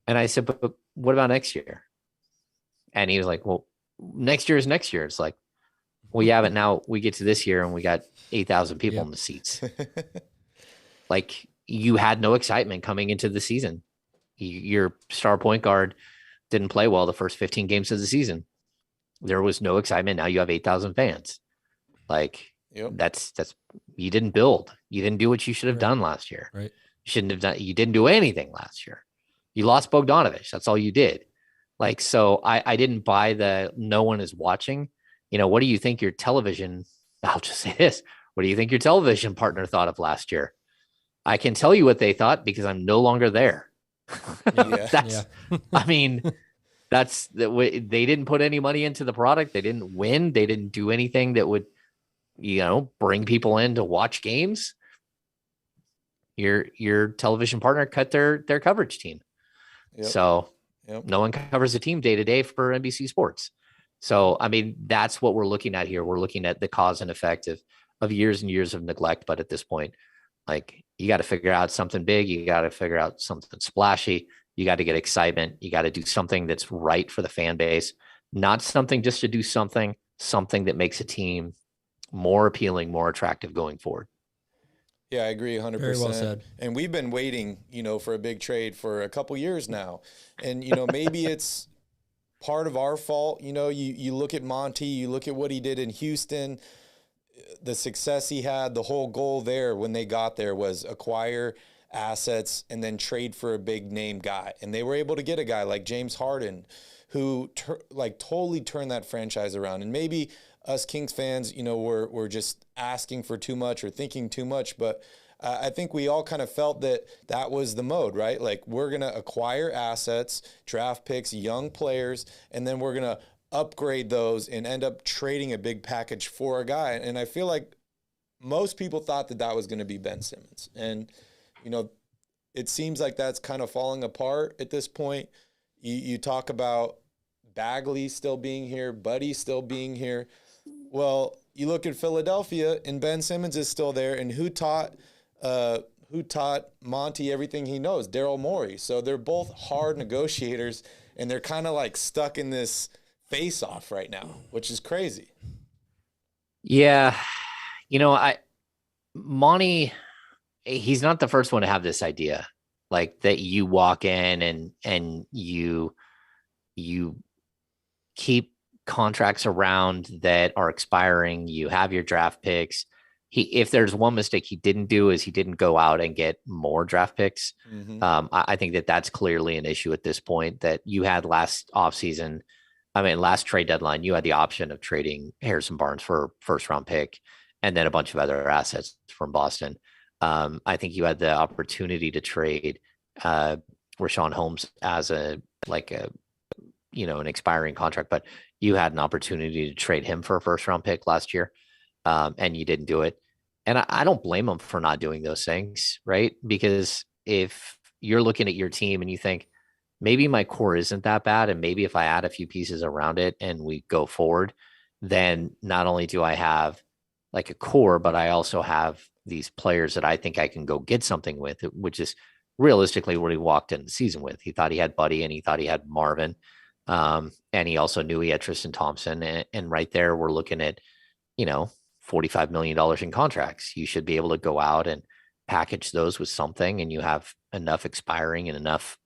And I said, but what about next year? And he was like, well, next year is next year. It's like, well, yeah, but now we get to this year and we got 8,000 people in the seats. Like you had no excitement coming into the season. Your star point guard didn't play well the first 15 games of the season. There was no excitement. Now you have 8,000 fans. Like that's you didn't build. You didn't do what you should have done last year. Right. You didn't do anything last year. You lost Bogdanovich. That's all you did. Like, so I didn't buy the no one is watching. What do you think your television, I'll just say this. What do you think your television partner thought of last year? I can tell you what they thought because I'm no longer there. I mean, that's the way they didn't put any money into the product. They didn't win. They didn't do anything that would, bring people in to watch games. Your television partner cut their coverage team. Yep. So no one covers the team day to day for NBC Sports. So, I mean, that's what we're looking at here. We're looking at the cause and effect of years and years of neglect. But at this point, like you got to figure out something big. You got to figure out something splashy. You got to get excitement. You got to do something that's right for the fan base, not something just to do something that makes a team more appealing, more attractive going forward. Yeah, I agree 100%. Very well said. And we've been waiting, for a big trade for a couple years now. And, maybe it's part of our fault. You look at Monty, you look at what he did in Houston, the success he had, the whole goal there when they got there was acquire assets and then trade for a big name guy. And they were able to get a guy like James Harden who totally turned that franchise around. And maybe us Kings fans, we're just asking for too much or thinking too much, but I think we all kind of felt that was the mode, right? Like we're going to acquire assets, draft picks, young players, and then we're going to upgrade those and end up trading a big package for a guy. And I feel like most people thought that was going to be Ben Simmons. And, it seems like that's kind of falling apart at this point. You talk about Bagley still being here, Buddy still being here. Well, you look at Philadelphia and Ben Simmons is still there. And who taught Monty everything he knows? Daryl Morey. So they're both hard negotiators, and they're kind of like stuck in this face-off right now, which is crazy. Yeah. Monty, he's not the first one to have this idea, like that you walk in and you keep contracts around that are expiring. You have your draft picks. if there's one mistake he didn't do is he didn't go out and get more draft picks. I think that's clearly an issue at this point that you had last trade deadline, you had the option of trading Harrison Barnes for a first round pick and then a bunch of other assets from Boston. I think you had the opportunity to trade Rashawn Holmes as an expiring contract, but you had an opportunity to trade him for a first round pick last year. And you didn't do it. And I don't blame them for not doing those things, right? Because if you're looking at your team and you think, maybe my core isn't that bad, and maybe if I add a few pieces around it and we go forward, then not only do I have like a core, but I also have these players that I think I can go get something with, which is realistically what he walked in the season with. He thought he had Buddy and he thought he had Marvin. And he also knew he had Tristan Thompson. And right there, we're looking at, $45 million in contracts. You should be able to go out and package those with something, and you have enough expiring and enough,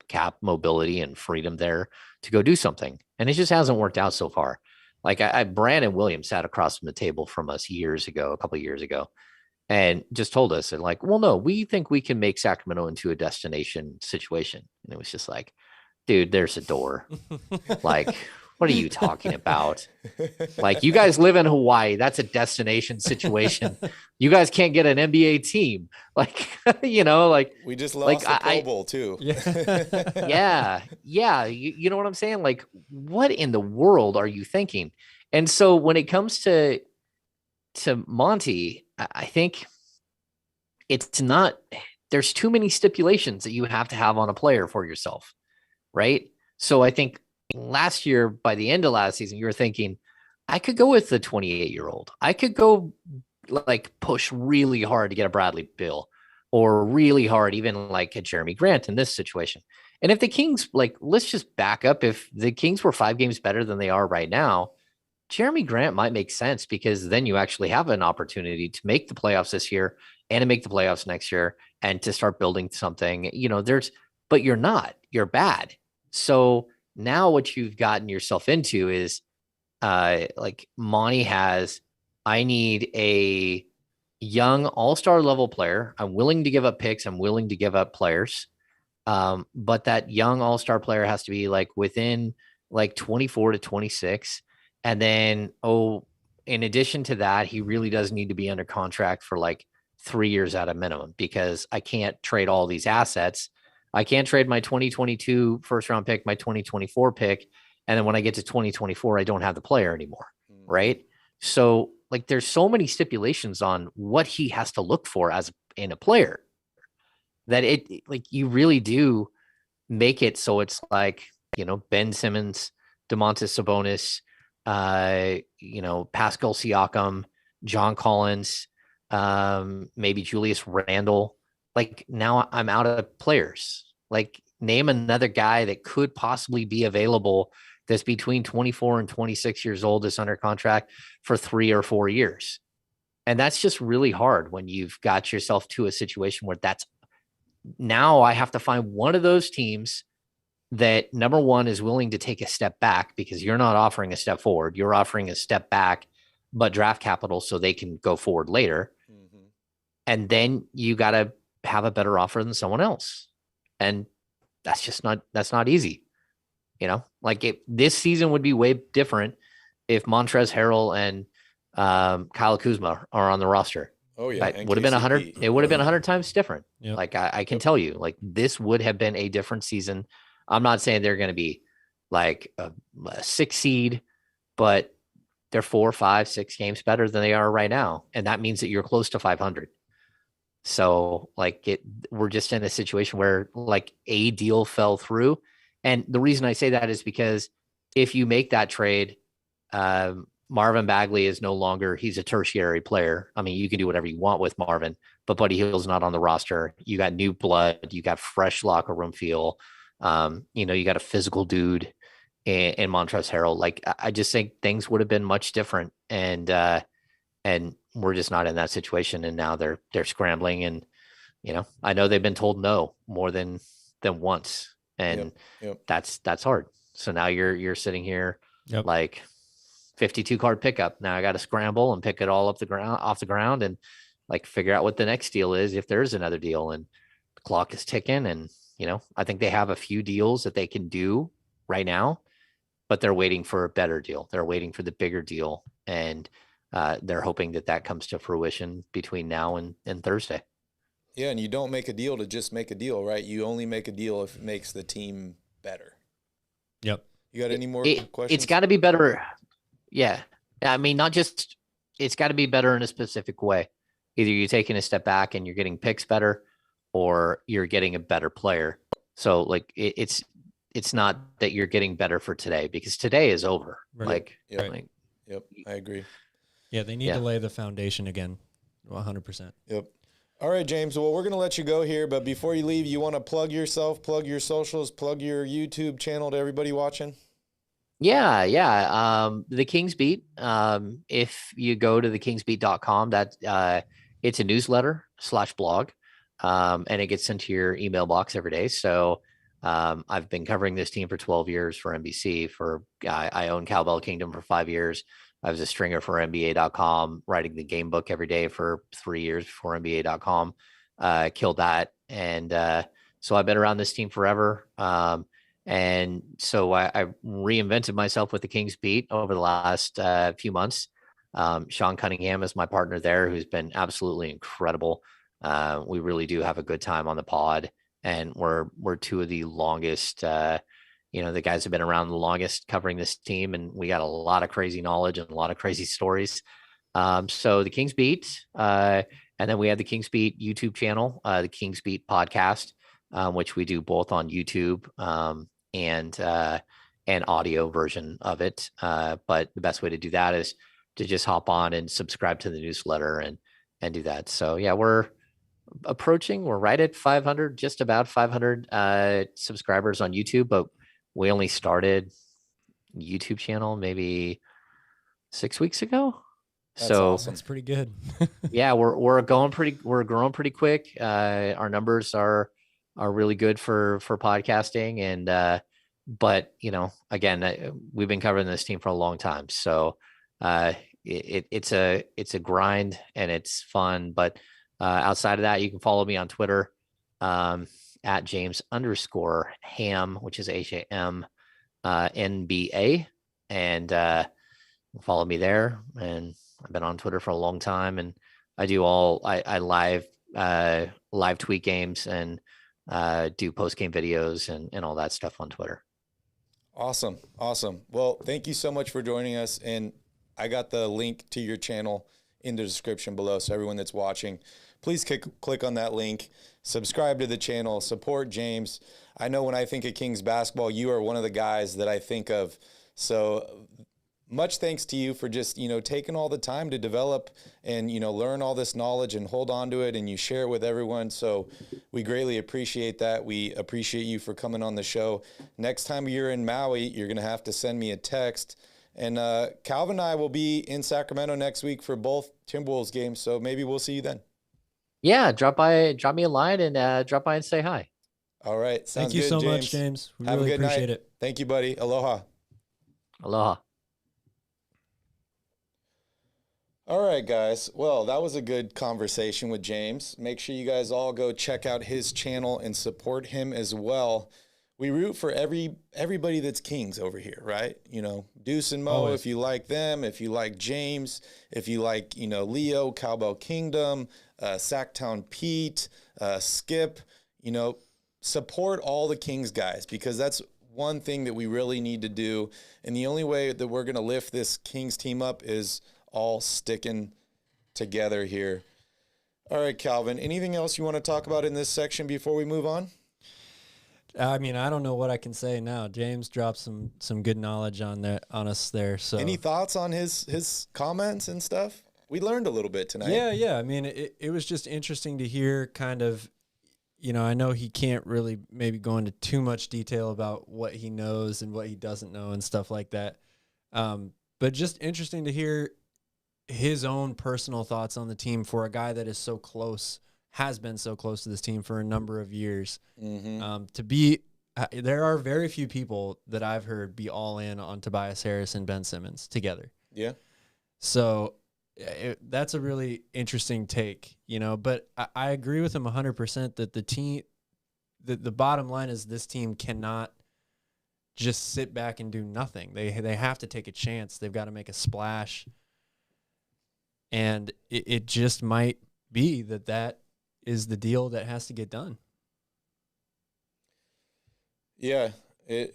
cap mobility and freedom there to go do something. And it just hasn't worked out so far. Like Brandon Williams sat across from the table from us a couple of years ago, and just told us, and like, well, no, we think we can make Sacramento into a destination situation. And it was just like, dude, there's a door. Like, what are you talking about? Like, you guys live in Hawaii. That's a destination situation. You guys can't get an NBA team. Like, like we just lost the Pro Bowl too. Yeah. You know what I'm saying? Like, what in the world are you thinking? And so when it comes to Monty, I think it's not, there's too many stipulations that you have to have on a player for yourself. Right. So I think last year, by the end of last season, you were thinking, I could go with the 28-year-old. I could go like push really hard to get a Bradley Beal, or really hard, even like a Jeremy Grant in this situation. And if the Kings, like, let's just back up. If the Kings were 5 games better than they are right now, Jeremy Grant might make sense, because then you actually have an opportunity to make the playoffs this year and to make the playoffs next year and to start building something, but you're not, you're bad. So now what you've gotten yourself into is like Monty has, I need a young all-star level player. I'm willing to give up picks. I'm willing to give up players. But that young all-star player has to be like within like 24 to 26. And then, in addition to that, he really does need to be under contract for like 3 years at a minimum, because I can't trade all these assets. I can't trade my 2022 first round pick, my 2024 pick. And then when I get to 2024, I don't have the player anymore. Right. So like, there's so many stipulations on what he has to look for in a player, that you really do make it so it's like, Ben Simmons, Domantas Sabonis, Pascal Siakam, John Collins, maybe Julius Randle. Like, now I'm out of players. Like, name another guy that could possibly be available that's between 24 and 26 years old, that's under contract for 3 or 4 years. And that's just really hard when you've got yourself to a situation where now I have to find one of those teams that, number one, is willing to take a step back, because you're not offering a step forward. You're offering a step back, but draft capital so they can go forward later. And then you got to have a better offer than someone else. And that's not easy. Like, this season would be way different if Montrezl Harrell and Kyle Kuzma are on the roster. Oh yeah. It would have been 100. It would have been 100 times different. Yep. Like, I can tell you, like, this would have been a different season. I'm not saying they're going to be like a 6 seed, but they're 4, 5, 6 games better than they are right now. And that means that you're close to 500. So like, we're just in a situation where like a deal fell through. And the reason I say that is because if you make that trade, Marvin Bagley is no longer, he's a tertiary player. I mean, you can do whatever you want with Marvin, but Buddy Hield's not on the roster. You got new blood, you got fresh locker room feel. You got a physical dude in Montrezl Harrell. Like, I just think things would have been much different. And we're just not in that situation. And now they're scrambling, and, I know they've been told no more than once, and Yep. that's hard. So now you're sitting here like, 52 card pickup. Now I got to scramble and pick it all off the ground and like figure out what the next deal is if there is another deal. And the clock is ticking. And, I think they have a few deals that they can do right now, but they're waiting for a better deal. They're waiting for the bigger deal. And they're hoping that comes to fruition between now and Thursday. Yeah, and you don't make a deal to just make a deal, right? You only make a deal if it makes the team better. Yep. You got any more questions? It's got to be better. Yeah. I mean, it's got to be better in a specific way. Either you're taking a step back and you're getting picks better, or you're getting a better player. So like it's not that you're getting better for today, because today is over. Right. Yep, I agree. Yeah, they need to lay the foundation again. 100%. Yep. All right, James. Well, we're going to let you go here, but before you leave, you want to plug yourself, plug your socials, plug your YouTube channel to everybody watching? Yeah. The Kings Beat. If you go to thekingsbeat.com, that it's a newsletter / blog, and it gets sent to your email box every day. So I've been covering this team for 12 years for NBC. I own Cowbell Kingdom for 5 years. I was a stringer for NBA.com, writing the game book every day for 3 years before NBA.com. Killed that. And so I've been around this team forever. And so I reinvented myself with the Kings Beat over the last few months. Sean Cunningham is my partner there, who's been absolutely incredible. We really do have a good time on the pod, and we're two of the longest, the guys have been around the longest covering this team, and we got a lot of crazy knowledge and a lot of crazy stories. So the Kings Beat, and then we have the Kings Beat YouTube channel, the Kings Beat podcast, which we do both on YouTube and an audio version of it. But the best way to do that is to just hop on and subscribe to the newsletter and do that. So yeah, we're right at 500, just about 500 subscribers on YouTube, but we only started YouTube channel maybe 6 weeks ago. That's so awesome. That's pretty good. Yeah, we're growing pretty quick. Our numbers are really good for podcasting, and but again, we've been covering this team for a long time, so it's a grind and it's fun. But outside of that, you can follow me on Twitter at James_Ham, which is HAM NBA, and follow me there. And I've been on Twitter for a long time, and I do I live tweet games and do post game videos and all that stuff on Twitter. Awesome. Well, thank you so much for joining us. And I got the link to your channel in the description below. So everyone that's watching, please click on that link, subscribe to the channel, support James. I know when I think of Kings basketball, you are one of the guys that I think of. So much thanks to you for just, taking all the time to develop and, learn all this knowledge and hold on to it, and you share it with everyone. So we greatly appreciate that. We appreciate you for coming on the show. Next time you're in Maui, you're going to have to send me a text. And Calvin and I will be in Sacramento next week for both Timberwolves games. So maybe we'll see you then. Yeah, drop me a line and drop by and say hi. All right. Sounds Thank you good, so James. much, James. We Have really a good appreciate night. it. Thank you, buddy. Aloha. Aloha. All right, guys. Well, that was a good conversation with James. Make sure you guys all go check out his channel and support him as well. We root for everybody that's Kings over here, right? Deuce and Mo, Always. if you like them, if you like James, if you like, Leo, Cowbell Kingdom, Sacktown Pete, Skip, support all the Kings guys, because that's one thing that we really need to do. And the only way that we're going to lift this Kings team up is all sticking together here. All right, Calvin, anything else you want to talk about in this section before we move on? I mean, I don't know what I can say now. James dropped some good knowledge on us there. So any thoughts on his comments and stuff? We learned a little bit tonight. Yeah. I mean, it was just interesting to hear kind of, I know he can't really maybe go into too much detail about what he knows and what he doesn't know and stuff like that. But just interesting to hear his own personal thoughts on the team for a guy that is so close, has been so close to this team for a number of years. Mm-hmm. There are very few people that I've heard be all in on Tobias Harris and Ben Simmons together. Yeah. So that's a really interesting take, but I agree with him 100% that the bottom line is this team cannot just sit back and do nothing. They have to take a chance. They've got to make a splash. And it just might be that is the deal that has to get done. Yeah, I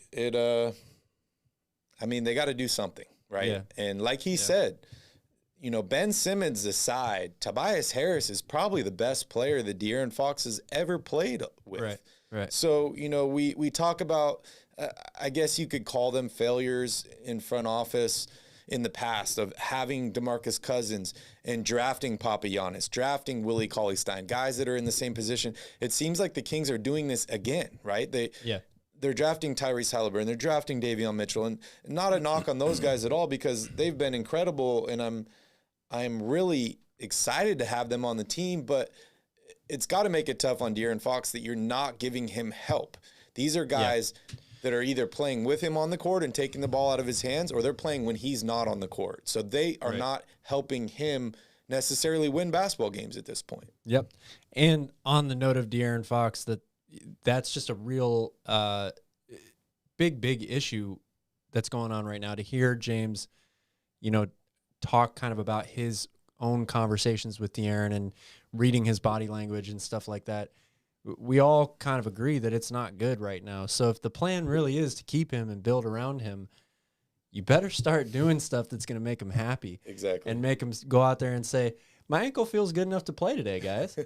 mean, they got to do something, right? Yeah. And like he said, Ben Simmons aside, Tobias Harris is probably the best player that De'Aaron Fox has ever played with. Right. So, we talk about, I guess you could call them failures in front office in the past of having DeMarcus Cousins and drafting Papagiannis, drafting Willie Cauley-Stein, guys that are in the same position. It seems like the Kings are doing this again, right? They're drafting Tyrese Haliburton, they're drafting Davion Mitchell, and not a knock on those guys at all because they've been incredible, and I'm really excited to have them on the team, but it's got to make it tough on De'Aaron Fox that you're not giving him help. These are guys that are either playing with him on the court and taking the ball out of his hands, or they're playing when he's not on the court. So they are not helping him necessarily win basketball games at this point. Yep. And on the note of De'Aaron Fox, that's just a real big issue that's going on right now. To hear James, talk kind of about his own conversations with De'Aaron and reading his body language and stuff like that, we all kind of agree that it's not good right now. So if the plan really is to keep him and build around him, you better start doing stuff that's going to make him happy. Exactly. And make him go out there and say, my ankle feels good enough to play today, guys.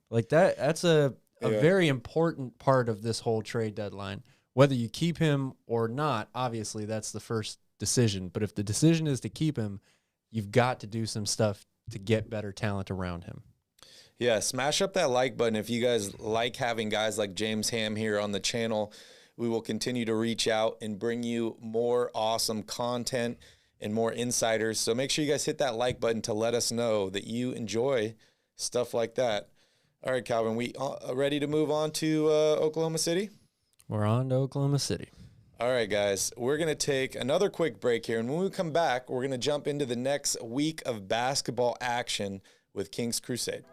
Like that's a very important part of this whole trade deadline. Whether you keep him or not, obviously that's the first decision. But if the decision is to keep him, you've got to do some stuff to get better talent around him. Yeah, smash up that like button if you guys like having guys like James Ham here on the channel. We will continue to reach out and bring you more awesome content and more insiders. So make sure you guys hit that like button to let us know that you enjoy stuff like that. All right, Calvin, we ready to move on to Oklahoma City? We're on to Oklahoma City. All right, guys, we're going to take another quick break here. And when we come back, we're going to jump into the next week of basketball action with Kings Crusade.